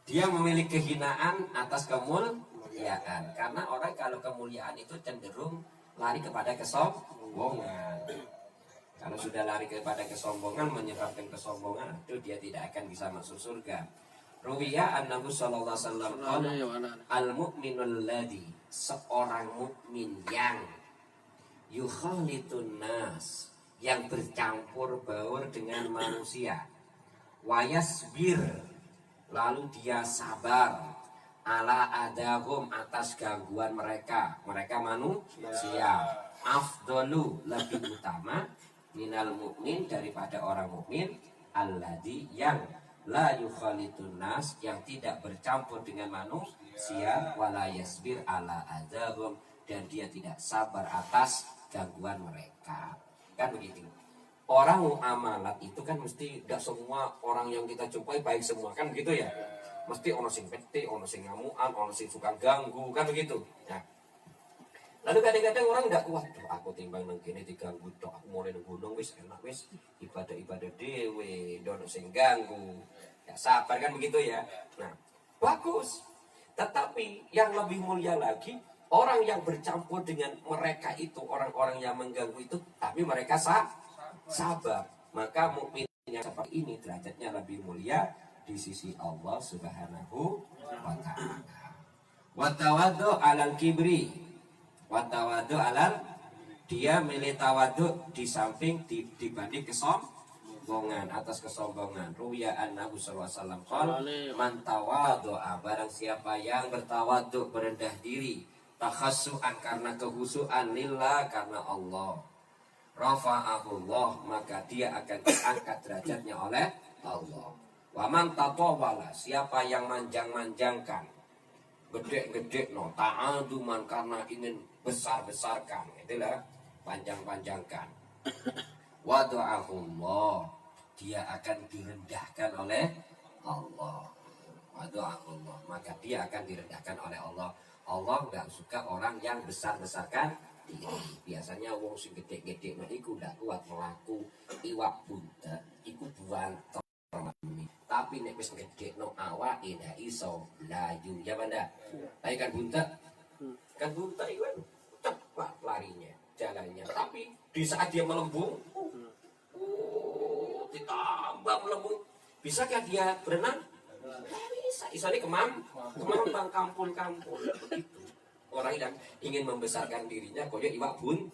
Dia memiliki kehinaan atas kemuliaan. Karena orang kalau kemuliaan itu cenderung lari kepada kesombongan. Kalau sudah lari kepada kesombongan, menyebabkan kesombongan, itu dia tidak akan bisa masuk surga. Ruwiya an-Nabi sallallahu alaihi wasallam al-mu'minul ladzi, seorang mukmin yang yukhalitun nas, yang bercampur baur dengan manusia, wayasbir, lalu dia sabar, ala adahum, atas gangguan mereka manusia, afdolu, lebih utama, minal mukmin, daripada orang mukmin, alladzi, yang la yukhalitun nas, yang tidak bercampur dengan manusia, wala yasbir ala adahum, dan dia tidak sabar atas gangguan mereka. Kan begitu. Orang muamalat itu kan mesti tidak semua orang yang kita jumpai baik semua, kan begitu ya. Mesti ono sing pete, ono sing ngamuan, ono sing suka ganggu, kan begitu. Nah, lalu kadang-kadang orang tidak kuat. Aku timbang nang kene diganggu tok, aku mulai nang gunung wis enak wis ibadah-ibadah dhewe, ndono sing ganggu. Ya sabar, kan begitu ya. Nah, bagus. Tetapi yang lebih mulia lagi, orang yang bercampur dengan mereka itu, orang-orang yang mengganggu itu, tapi mereka sabar. Maka mukmin yang seperti ini derajatnya lebih mulia di sisi Allah Subhanahu wa ta'ala. Wa tawaddu 'alal kibri. Wa tawaddu 'alal, dia milih tawaddu di samping dibanding kesombongan, atas kesombongan. Ruwiya an-Nabi sallallahu alaihi wasallam qala, man tawaddu'a, barang siapa yang bertawaddu, berendah diri, takhassu'an, karena kehusu'an, lillah, karena Allah, rafa'ahullah, maka dia akan diangkat derajatnya oleh Allah. Wa man tatawala, siapa yang manjang-manjangkan, gede-gede no, ta'aduman, karena ingin besar-besarkan, itulah panjang-panjangkan. Wadu'ahullah, dia akan direndahkan oleh Allah. Wadu'ahullah, maka dia akan direndahkan oleh Allah. Allah nggak suka orang yang besar-besarkan diri. Biasanya wong sing gede-gede nah iku ndak kuat melaku, iwak bunta iku buantor. Tapi nek wis gede no awake ndak iso laju, ya Banda. Tapi kan bunta itu cepat larinya, jalannya. Tapi di saat dia melembung, ditambah melembung. Bisakah dia berenang? Bisa. Istilahnya kemambang kampung-kampung begitu. Orang yang ingin membesarkan dirinya koyo iwak bun.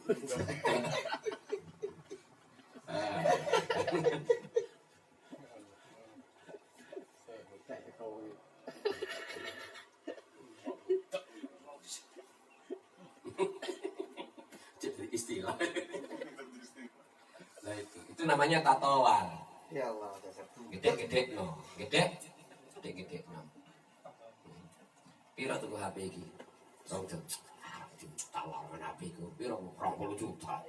Jadi istilah. Nah itu namanya tatawal. Ya Allah, dasar. Gede-gede no, gede-gede no. Piro tuku HP iki? 2 juta lawan HP ku. Piro 20 juta.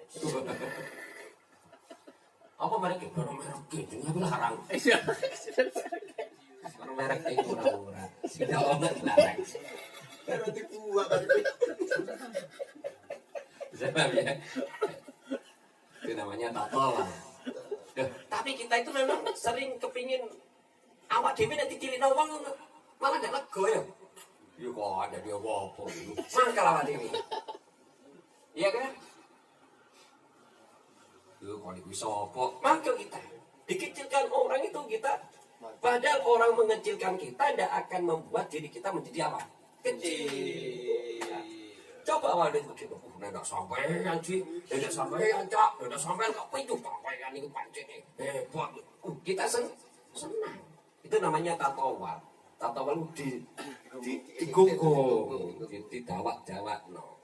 Apa mereka baru merek gitu, nggak larang. Baru merek itu murah-murah. Tidak obat larang. Baru dibuat kan. Sebab ya. Itu namanya tatawal. Tapi kita itu memang sering kepingin awak dhewe nek dicilina wong malah ndak lega ya. Ya kok ada dia apa itu. Mangkal awak dhewe. Iya kan? Yo kok iki sapa? Mangkal kita. Dikecilkan orang itu kita. Padahal orang mengecilkan kita tidak akan membuat diri kita menjadi apa? Kecil. Coba awal itu kita tidak sampai anjing, tidak sampai ancak, tidak sampai apa itu sampai ini pancing hebat. Kita senang. Itu namanya tatawal. Tatawal digunggung, didawak-dawak no.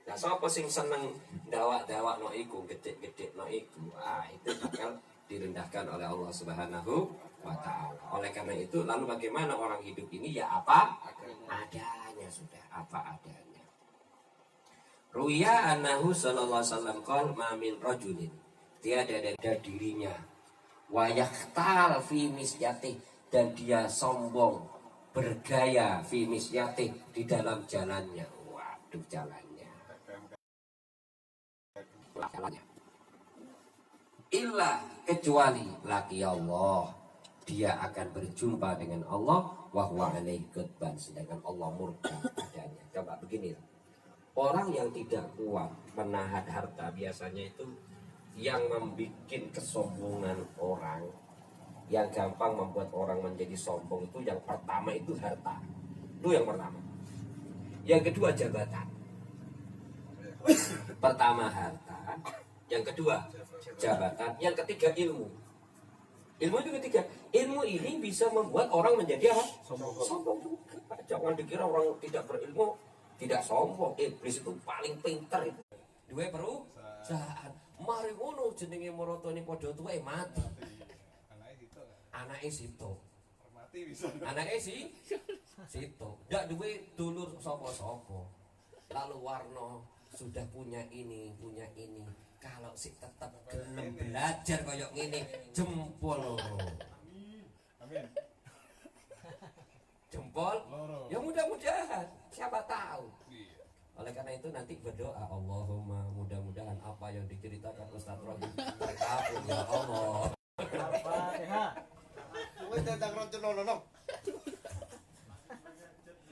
Nah, siapa sing seneng dawak-dawak no iku, gede-gede no iku, itu bakal direndahkan oleh Allah Subhanahu wa ta'ala. Oleh karena itu, lalu bagaimana orang hidup ini? Ya apa adanya, sudah apa adanya. Ruya annahu sallallahu alaihi wasallam qala ma min rajulin, tiada dari dirinya wa yaqtal fi misyati, dan dia sombong bergaya fi misyati di dalam jalannya. Waduh, jalannya. Illa kecuali laki Allah, dia akan berjumpa dengan Allah wa huwa alaihi ghadban, sedangkan Allah murka padanya. Coba begini, orang yang tidak kuat menahan harta biasanya itu yang membuat kesombongan orang, yang gampang membuat orang menjadi sombong itu yang pertama itu harta. Itu yang pertama. Yang kedua jabatan. Pertama harta, yang kedua jabatan, yang ketiga ilmu. Ilmu itu ketiga. Ilmu ini bisa membuat orang menjadi apa? Sombong juga. Jangan dikira orang tidak berilmu tidak sombong. Iblis itu paling pintar itu. Dua perusahaan. Mari ngono jenenge marotone padha tuwe mati. Anake situ. Mati bisa. Anake situ. Ndak duwe dulur sapa-sapa. Lalu Warno sudah punya ini. Kalau sih tetap gelem belajar koyok ngene, jempol loro. Amin. Jempol. Ya mudah-mudahan, siapa tahu. Oleh karena itu nanti berdoa, Allahumma mudah-mudahan apa yang diceritakan Ustaz Rohim terkabul ya Allah. Kowe tentang roncon nono.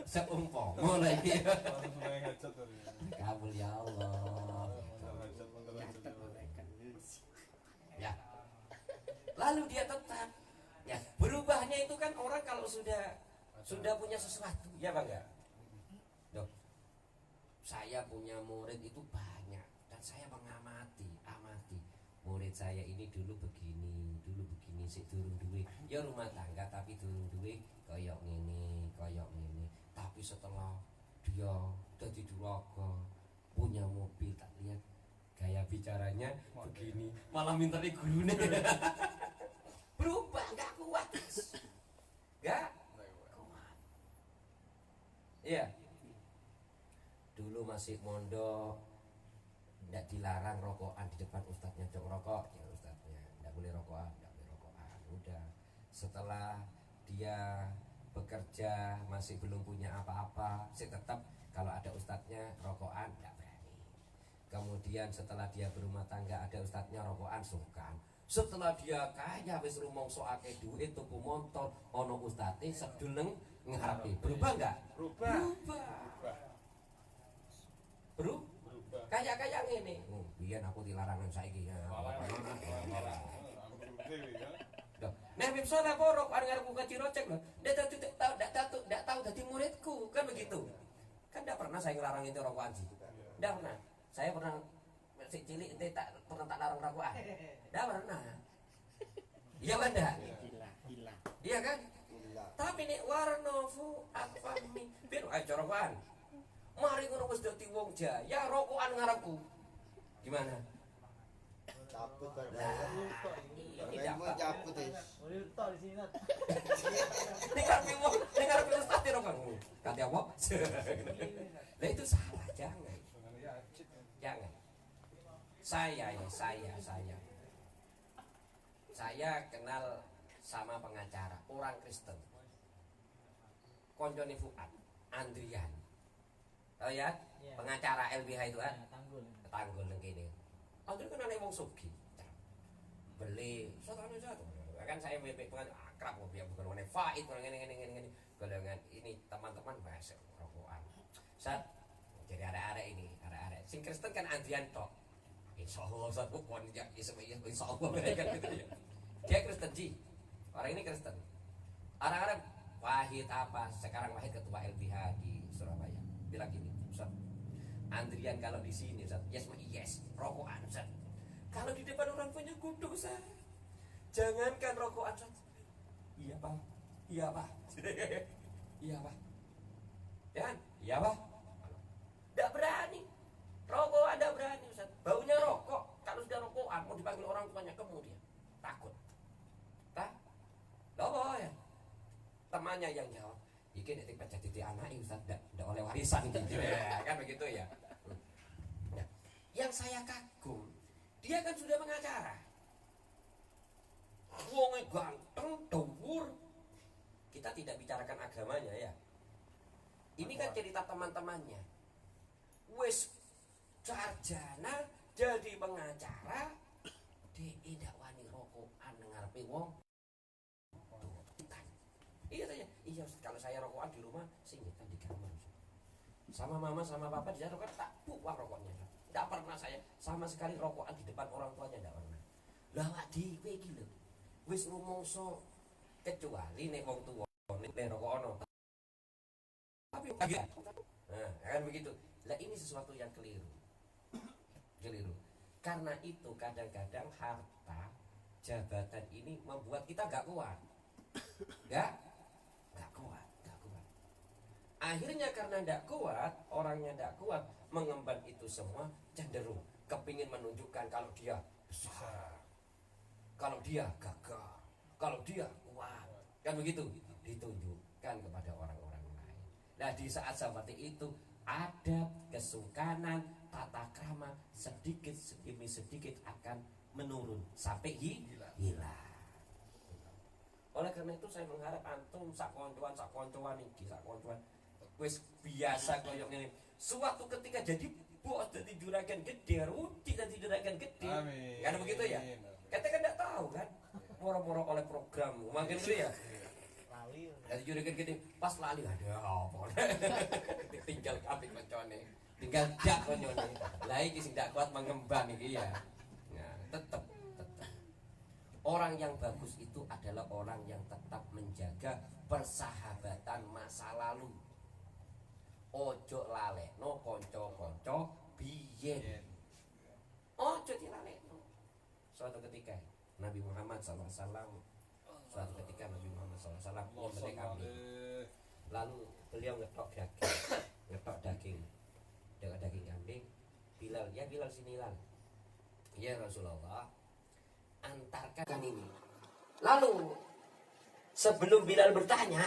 Seumpama lagi. Langsung main headset tadi. Kabul ya Allah. Ya. Lalu dia tetap ya, berubahnya itu kan orang kalau sudah punya sesuatu, ya Bang ya. Loh, saya punya murid itu banyak dan saya amati murid saya ini dulu begini, sik durung duwe. Ya rumah tangga tapi durung duwe koyok ngene. Tapi setelah dia jadi duraka, punya mobil, tak lihat gaya bicaranya begini, malah minta gurune. Berubah, nggak kuat. Nggak kuat. Iya. Dulu masih mondok, nggak dilarang rokokan di depan ustadznya, cok rokok, ya ustadznya, nggak boleh rokokan. Udah. Setelah dia bekerja masih belum punya apa-apa, sih tetap kalau ada ustadznya rokokan nggak berani. Kemudian setelah dia berumah tangga ada ustadznya rokokan sungkan. Setelah dia kaya wis rumangsa akeh duit tuku motor, ono ustadze seduleng ngarepe. Berubah enggak? Berubah. Kaya-kaya ngene. Biyen aku dilarang saiki ya. Nah, misalnya borok arep kaji rocek loh. Dia tidak tahu dadi muridku, kan begitu. Kan tidak pernah saya ngelarang itu rokokan sih. Tidak pernah. Saya pernah masih cilik itu tak pernah tak larang rokokan. Tidak pernah. Iya benda. Iya kan? Tapi nek warna fuad fahmi bir aja rokokan. Mari ngono wis dadi wong jaya rokokan ngarepku. Gimana? Cabut bareng. Tidak Mau cabut ya. Ini ngarepe ustaz di rokokan. Kata apa? Lah itu salah, jangan. Jangan. Saya kenal sama pengacara orang Kristen. Koncone Fuad, Andrian. Oh ya, pengacara LBH itu kan. Tanggul nang kene. Andrian kan anak wong sugih. Beli satu. Kan saya WP pengen akrab kok ya, bukan meneh Faid ngene. Golongan ini teman-teman bahas rokokan. Saat jadi ada ini, ada. Sing Kristen kan Andrian tok. Insyaallah Ustaz bukan ya insyaallah kan gitu ya. Dia Kristen Ji. Orang ini Kristen. Orang-orang Wahid apa? Sekarang Wahid ketua LBH di Surabaya. Bilang gini, Ustaz. Andrian kalau di sini Ustaz, yes, rokokan Ustaz. Kalau di depan orang banyak kudu Ustaz. Jangankan rokokan Ustaz. Iya, Pak. Iya, Pak. Dan, iya, Pak. Enggak berani. Rokok ada berani Ustaz. Baunya rokok. Kalau sudah rokokan mau dipanggil orang tuanya kemudian takut. Loh ya. Temannya yang jawab, "Iki nek tipe jadi anak Ustaz ndak oleh warisan gitu ya." Kan begitu ya. Nah, yang saya kagum, dia kan sudah pengacara. Wonge ganteng, dhuwur, Kita tidak bicarakan agamanya ya. Ini kan cerita teman-temannya. Wis sarjana jadi pengacara, tidak wani rokokan ngarepe wong. Iya saja. Iya, kalau saya rokokan di rumah, sing nyetan di kamar. Sama mama sama papa di rokokan tak buang rokoknya. Tidak pernah saya sama sekali rokokan di depan orang tuanya, tidak pernah. Lah awak dhewe iki lho. Wis rumangsa kecuali nek wong tuwa nek rokokan. Tapi kaget. Nah, kan begitu. Lah ini sesuatu yang keliru. Keliru. Karena itu kadang-kadang harta, jabatan ini membuat kita gak kuat. Gak kuat. Akhirnya karena gak kuat, orangnya gak kuat, mengemban itu semua cenderung kepingin menunjukkan kalau dia besar, kalau dia gagah, kalau dia kuat. Kan begitu, ditunjukkan kepada orang-orang lain. Nah di saat seperti itu, adab, kesungkanan, tata krama sedikit demi sedikit akan menurun sampai hilang. Oleh karena itu saya mengharap antum sak koncoan wis biasa koyo ngene. Suatu ketika jadi bos, jadi juragan gede, ruti jadi juragan gede. Amin. Kan begitu ya? Kita kan enggak tahu kan. Moro-moro oleh program, makin gitu ya. Lali. Jadi juragan gede, pas lali ada apa. Tinggal apik koncone. Tinggal jak koncone. Lah iki sing ndak kuat mengemban iki ya. Nah, tetap orang yang bagus itu adalah orang yang tetap menjaga persahabatan masa lalu. Ojo lalekno konco-konco biyen. Ojo dilalekno. Suatu ketika Nabi Muhammad SAW memetik kambing. Lalu beliau ngetok daging kambing. Bilal sini Bilal. Ya Rasulullah, antarkan ini. Lalu sebelum Bilal bertanya,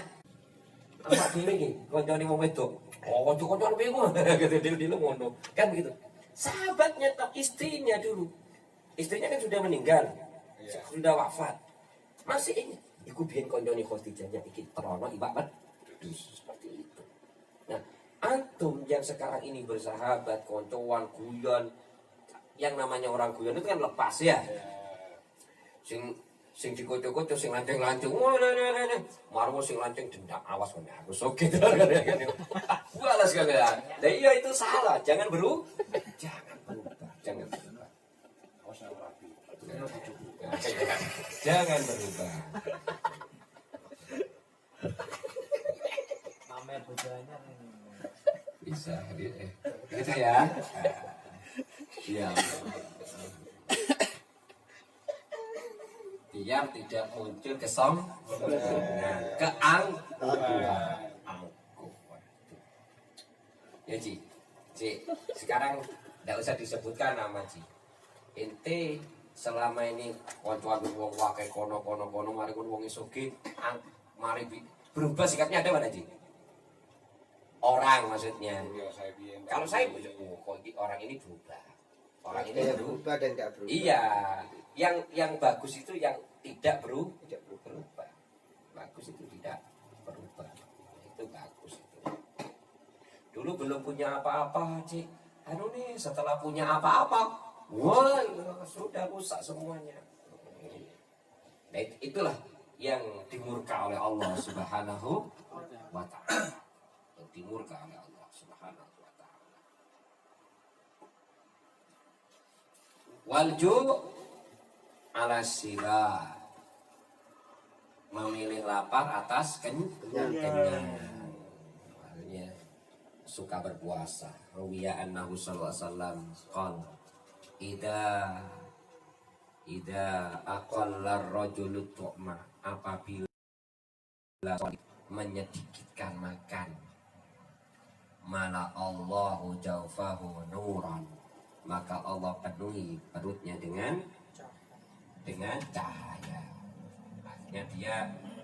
apa dhewe iki koncone wong wedok? Oh, koncone bingung. Gitu dulu ngono. Kan begitu. Sahabatnya istrinya dulu. Istrinya kan sudah meninggal. Sudah wafat. Masih ingat iku biyen koncone Khadijahnya iki terono iwak seperti itu. Nah, antum yang sekarang ini bersahabat, koncoan, guyon, yang namanya orang guyon itu kan lepas ya. Sing dikocok-kocok, sing lanceng-lanceng, marmo sing lanceng dendam, awas kone aku soget. Walas kan ya. Nah iya itu salah, jangan berubah. Jangan berubah. Jangan berubah. Pamer bojone Bisa gitu ya. Iya. Biar tidak muncul keangkuhan. Ya Ci, sekarang tidak usah disebutkan nama Ci. Ente selama ini koncoan wong wakai kono mari wong isoge mari berubah sikapnya ada mana Ci? Orang maksudnya. Kalau saya orang ini berubah. Orang ini berubah dan tidak berubah. Iya, yang bagus itu yang tidak berubah. Bagus itu tidak berubah. Itu bagus itu. Dulu belum punya apa-apa, Cik. Anu nih, setelah punya apa-apa, wah, sudah rusak semuanya. Nah, itulah yang dimurka oleh Allah Subhanahu wa ta'ala. Yang dimurka oleh Allah Subhanahu wa ta'ala. Walju ala sila, memilih lapar atas kenyang. Makanya suka berpuasa. Rawiya annahu sallallahu alaihi wasallam qala Ida aqalla ar-rajulu tu'ma, apabila menyedikitkan makan, mala Allahu jawfahu nuran, maka Allah penuhi perutnya dengan cahaya. Artinya dia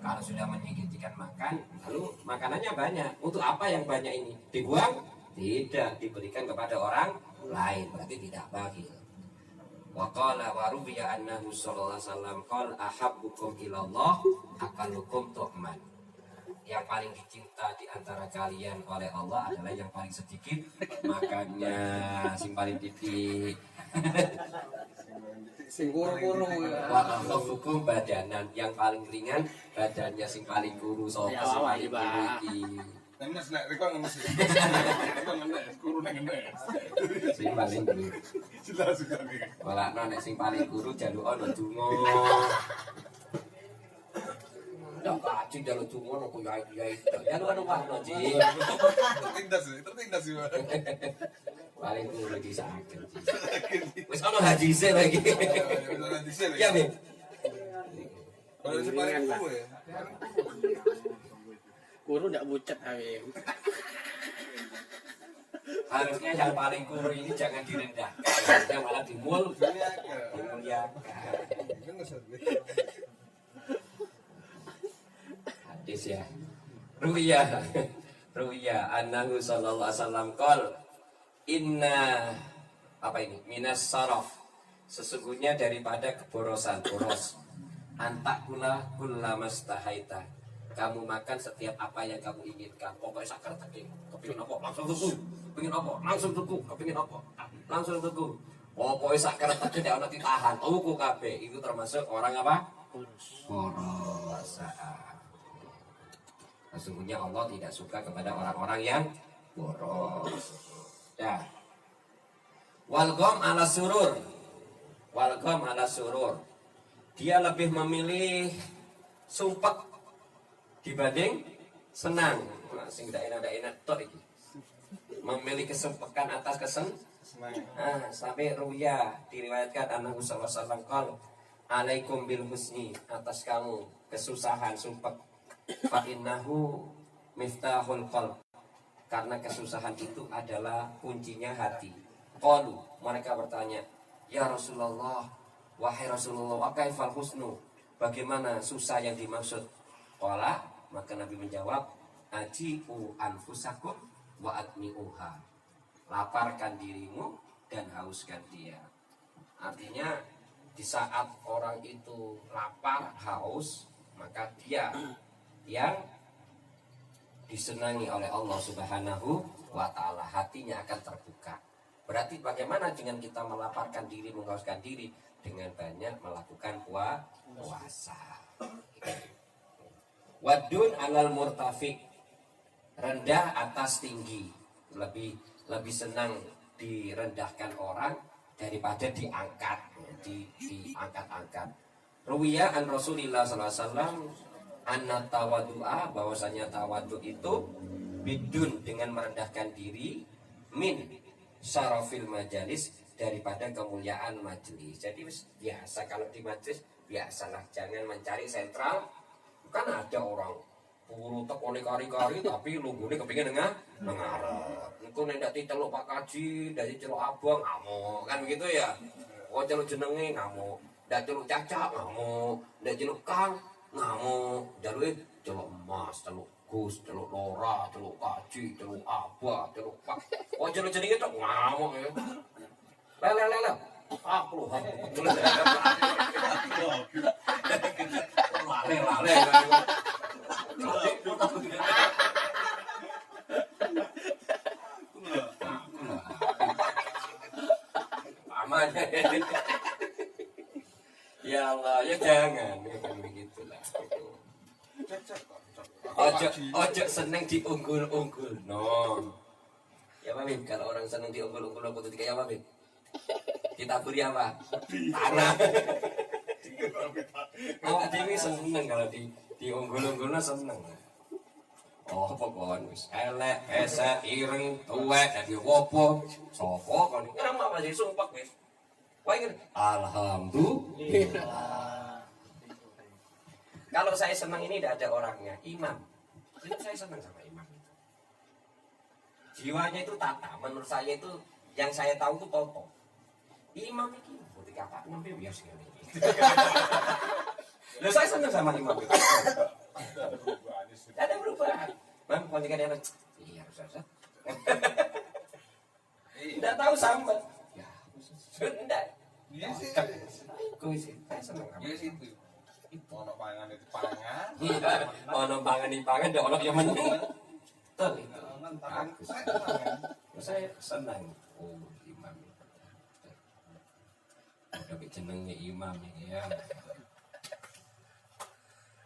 kalau sudah menyedikitkan makan, lalu makanannya banyak. Untuk apa yang banyak ini? Dibuang? Tidak, diberikan kepada orang lain, berarti tidak bakhil. Wa qala wa rubiya annahu sallallahu alaihi wasallam qala ahabbukum ilallah aqallukum tu'man. yang paling dicinta di antara kalian oleh Allah adalah yang paling sedikit makannya, sing paling titik. Sing kuru-kuru. Wa hukum badanan, yang paling ringan badannya sing paling kuru, sapa Ya, sing awak paling iki, kuru Pak. iki. Ngenes nek riko ngenes. Riko ngenes, kuru nek ngenes. Sing paling kuru. Jelas sekali. Walakno nek sing paling kuru jaluk ana donga. Ndak kaji jaluk donga nang kiai-kiai. Jaluk anu warna, Ji. Tertindas sih. Paling kuru di sakit. Wis ana hadise lagi. Ya, Bim. Kalau si paling kuru ya. Kuru ndak bucet Habib. Harusnya yang paling kuru ini jangan direndahkan, harusnya malah dimuliakan. Hadis ya. Ruya annahu sallallahu alaihi wasallam qol inna apa ini? Minas saraf. Sesungguhnya daripada keborosan, boros. Antakula kullamastahaita. Kamu makan setiap apa yang kamu inginkan. Pokoknya sakar teking. Kepingin apa? Langsung tuku. Kepingin apa? Langsung tuku. Kepingin apa? Langsung tuku. Pokoknya sakar teking tidak ada ditahan. Tuku kabeh. Itu termasuk orang apa? Boros. Sesungguhnya Allah tidak suka kepada orang-orang yang boros. Ya. Walgom ala surur. Walgom ala surur. Dia lebih memilih sumpah dibanding senang. Sing ndak enak tok iki. Memilih kesempekan atas sampai ruya diriwayatkan annahu sallallahu alaihi wasallam qala alaikum bil husni, atas kamu kesusahan sumpah, fa innahu miftahul qalb, karena kesusahan itu adalah kuncinya hati. Qalu, mereka bertanya, ya Rasulullah, wahai Rasulullah, wa kaifal husnu, bagaimana susah yang dimaksud? Qala, maka Nabi menjawab, aji'u anfusakum wa admi'uha, laparkan dirimu dan hauskan dia. Artinya di saat orang itu lapar, haus, maka dia yang disenangi oleh Allah Subhanahu wa ta'ala, hatinya akan terbuka. Berarti bagaimana dengan kita melaparkan diri, menghauskan diri? Dengan banyak melakukan puasa. Wadun alal murtafiq, rendah atas tinggi. Lebih senang direndahkan orang daripada diangkat, diangkat-angkat. Ruwiya an Rasulillah sallallahu alaihi wasallam anna tawaddu'a, bahwasanya tawaddu itu bidun, dengan merendahkan diri, min syarafil majalis, daripada kemuliaan majelis. Jadi biasa kalau di majelis biasalah, jangan mencari sentral. Kan ada orang puru tekone kari-kari tapi lunggune kepingin ngarep. Engko nek ndak diceluk Pak Kaji, ndak diceluk Abang ngamuk, kan begitu ya. Oh celuk jenenge ngamuk, ndak celuk Caca ngamuk, ndak celuk Kang ngamuk, jaluke celuk Mas, celuk Gus, celuk Lora, celuk Kaji, celuk Abah, celuk Pak. Oh celuk jenenge tok ngamuk ya. Lele. Aku lale. Aman. Ya Allah, ya jangan begitulah. Ojo seneng diunggul-unggul. No. Ya Pak Bim, kalau orang seneng diunggul-unggul apa itu kayak apa Bim? Kita beri apa? Tanah. Awak dewi seneng kalau diunggul-unggulnya seneng. Oh pokoknya wis elek, esek, ireng, tuwek, dadi wopo, sapa kon kenapa masih sumpah wis. Wah ini alhamdulillah. Kalau saya senang ini tidak ada orangnya, imam. Itu saya senang sama imam. Jiwanya itu tata, menurut saya itu yang saya tahu itu toto. Imam itu putih apa? Nampi biasa sekali. Loh saya senang sama imam itu. Ada perubahan. Mam, kontikan dia iya harus. Tidak tahu sambat. Ya, sudah. Iya sih. Saya senang. Iya sih itu. Ono pangan itu pangan. Ono pangan ada ono yang menang. Betul itu. Bagus. Saya senang. Oh, imam. Tapi jenengnya imam ini ya.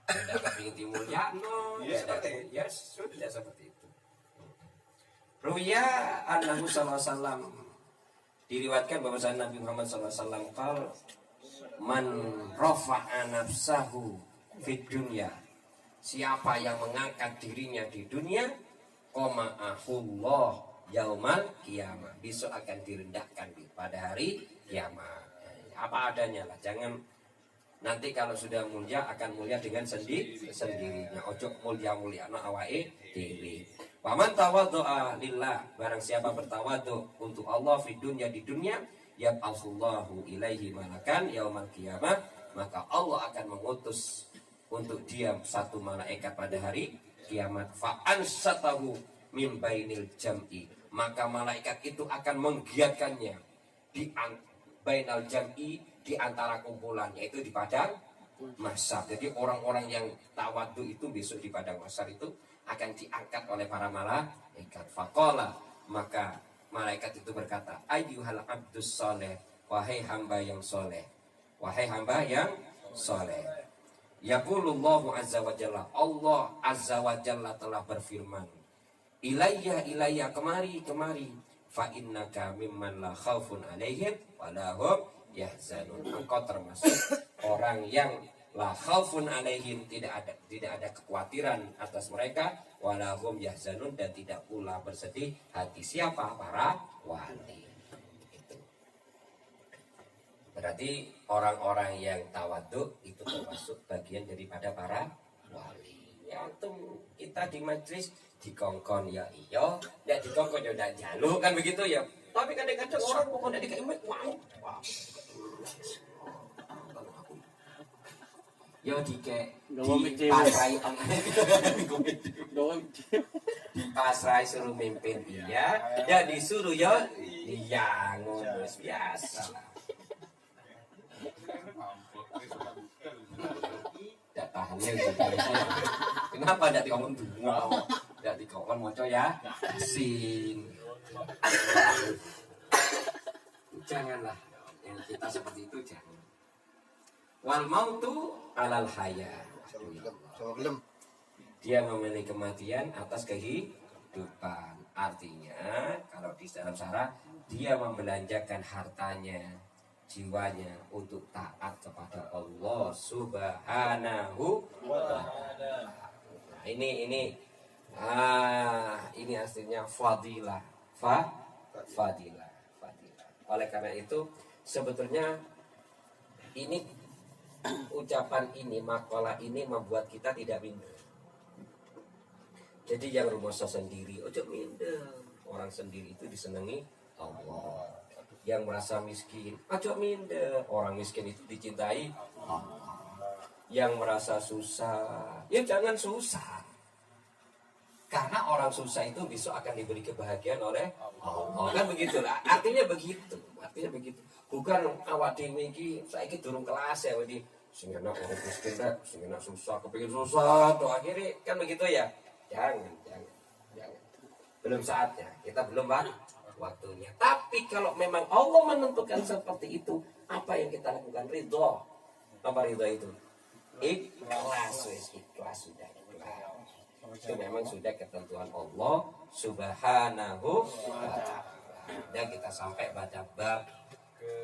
Tidak kepingin dimulyakno. Ya sudah seperti itu. Ruya annahu sallallahu alaihi wasallam, diriwayatkan bahwasanya Nabi Muhammad sallallahu alaihi wasallam qala man rafa'a nafsahu fid dunya, siapa yang mengangkat dirinya di dunia, qama'ahullah yaumal qiyamah, besok akan direndahkan pada hari kiamat. Apa adanya lah, jangan nanti kalau sudah mulia akan mulia dengan sendirinya. Ojo mulia no awake dhewe. Waman tawaddo'a lillah, barang siapa bertawadhu untuk Allah di dunia, yab'atsullahu ilaihi malakan yaumal qiyamah, maka Allah akan mengutus untuk dia satu malaikat pada hari kiamat. Fa ansatahu min bainil jam'i, maka malaikat itu akan menggiatkannya di bainal jam'i, di antara kumpulan, yaitu di padang mahsyar. Jadi orang-orang yang tawadhu itu besok di padang mahsyar itu akan diangkat oleh para malaikat. Faqala, maka malaikat itu berkata, ayyuhal abdus soleh, wahai hamba yang soleh, wahai hamba yang soleh. Yaqulullahu azza wa jalla, Allah azza wa jalla telah berfirman, ilayya kemari, fa innaka mimman la khaufun alaihim wa lahum yahzanun. Engkau termasuk orang yang la khaufun alaihim, tidak ada kekhawatiran atas mereka, wa lahum yahzanun, dan tidak pula bersedih hati. Siapa? Para wali. Itu berarti orang-orang yang tawadhu itu termasuk bagian daripada para wali. Ya antum kita di majlis dikongkon ya iya, ndak dikongkon ya ndak jaluk, kan begitu ya. Tapi kadang-kadang orang pokoknya dikai mic, wow. Yo dike dipasrai dipasrai suruh mimpin iya, ya disuruh ya iya, ngono biasa. Tidak tahannya juga. Kenapa tidak dikongkon bunga? Tidak dikongkon moco ya sin. Janganlah yang kita seperti itu, jangan. Wal mautu alal haya, dia memilih kematian atas kehidupan. Artinya kalau di dalam syarah, dia membelanjakan hartanya, jiwanya untuk taat kepada Allah Subhanahu wa ta'ala. Nah, ini aslinya fadilah. Fadilah. Oleh karena itu sebetulnya ini ucapan ini, makalah ini membuat kita tidak minder. Jadi yang rumoso sendiri, ojo minder. Orang sendiri itu disenangi Allah. Yang merasa miskin, ojo minder. Orang miskin itu dicintai Allah. Yang merasa susah, ya jangan susah. Karena orang susah itu besok akan diberi kebahagiaan oleh Allah. Kan begitulah. Artinya begitu. Bukan awak dhewe iki saiki durung kelas ya wedi sing enak orang miskin dah, sing enak susah, kepengin susah tuh akhirnya kan begitu ya. Jangan. Belum saatnya. Kita belum waktunya. Tapi kalau memang Allah menentukan seperti itu, apa yang kita lakukan? Ridho. Apa ridho itu? Ikhlas sudah. Itu memang sudah ketentuan Allah Subhanahu wa ta'ala. Dan kita sampai pada bab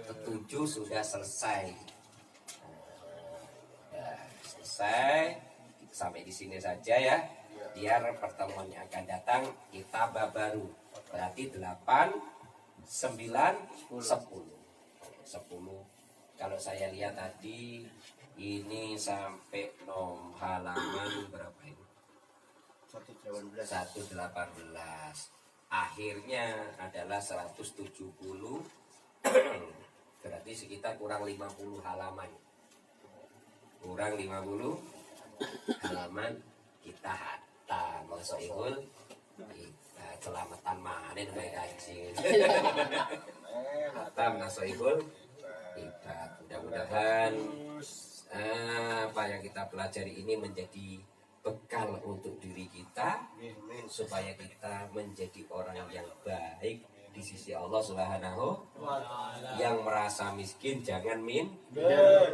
ketujuh sudah selesai. Selesai. Kita sampai di sini saja ya. Biar pertemuan yang akan datang kita bab baru. Berarti 8, 9, 10. Kalau saya lihat tadi ini sampai halaman berapa ini? 118. Akhirnya adalah 170. Berarti sekitar kurang 50 halaman. Kurang 50 halaman kita hatam. Maksudul kita selamatan manen baik kaji. Hatam nasoibul kita mudah-mudahan apa yang kita pelajari ini menjadi bekal untuk diri kita supaya kita menjadi orang yang baik di sisi Allah Subhanahu yang merasa miskin jangan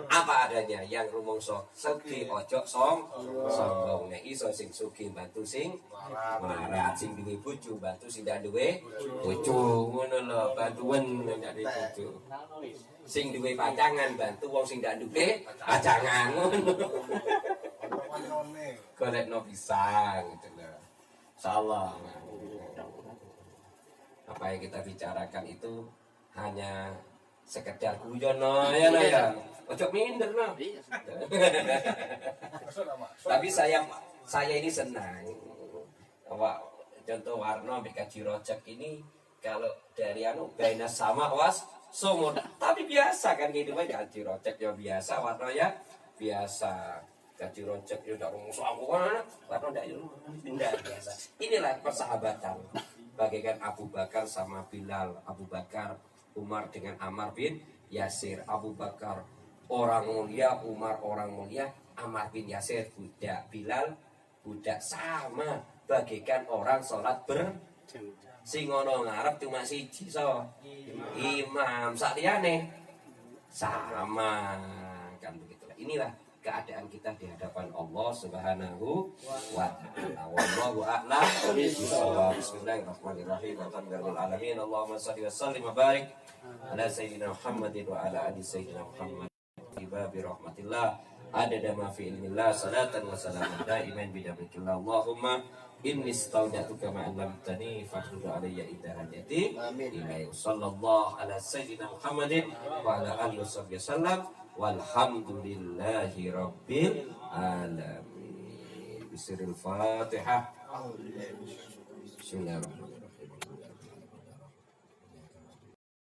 apa adanya, yang rumangsa sugih ojo sombong. Nek iso sing sugih bantu sing melarat, sing duwe bojo bantu sing ndak duwe bojo, ngono lho, bantuan ndak duwe bojo. Sing duwe pacangan bantu wong sing ndak duwe pacangan, ngono. Golekno pisang gitu lho. Insyaallah. Apa yang kita bicarakan itu hanya sekedar guyon ya no ya. Ojo minder no. Tapi saya ini senang. Contoh warna BKJ Rojak ini kalau dari baina sama was sumur. Tapi biasa kan kehidupan BKJ Rojak ya biasa, warna ya biasa. Gaji Rojak ya udah ngomong soal warna tidak biasa. Inilah persahabatan. Bagaikan Abu Bakar sama Bilal, Abu Bakar Umar dengan Ammar bin Yasir, Abu Bakar orang mulia, Umar orang mulia, Ammar bin Yasir budak, Bilal budak, sama bagaikan orang sholat sing ono ngarep cuma siji so imam, sakliane sama kan begitulah. Inilah keadaan kita di hadapan Allah Subhanahu wa ta'ala. Wallahu a'lam bishawab. Bismillahirrahmanirrahim. Alhamdulillahil alamin. Allahumma shalli wa sallim wa barik ala sayyidina Muhammadin wa ala ali sayyidina Muhammad. Bi rahmatillah adada ma fi ilmillah salatan wa salaman daiman bi damikillah. Allahumma inni istaudatuka ma 'allamtani fahfuz alayya idha hajati. Amin. Sallallahu ala sayyidina Muhammadin wa ala alihi wasallam. Walhamdulillahi rabbil alamin. Bismillahirrahmanirrahim. Bismillahirrahmanirrahim.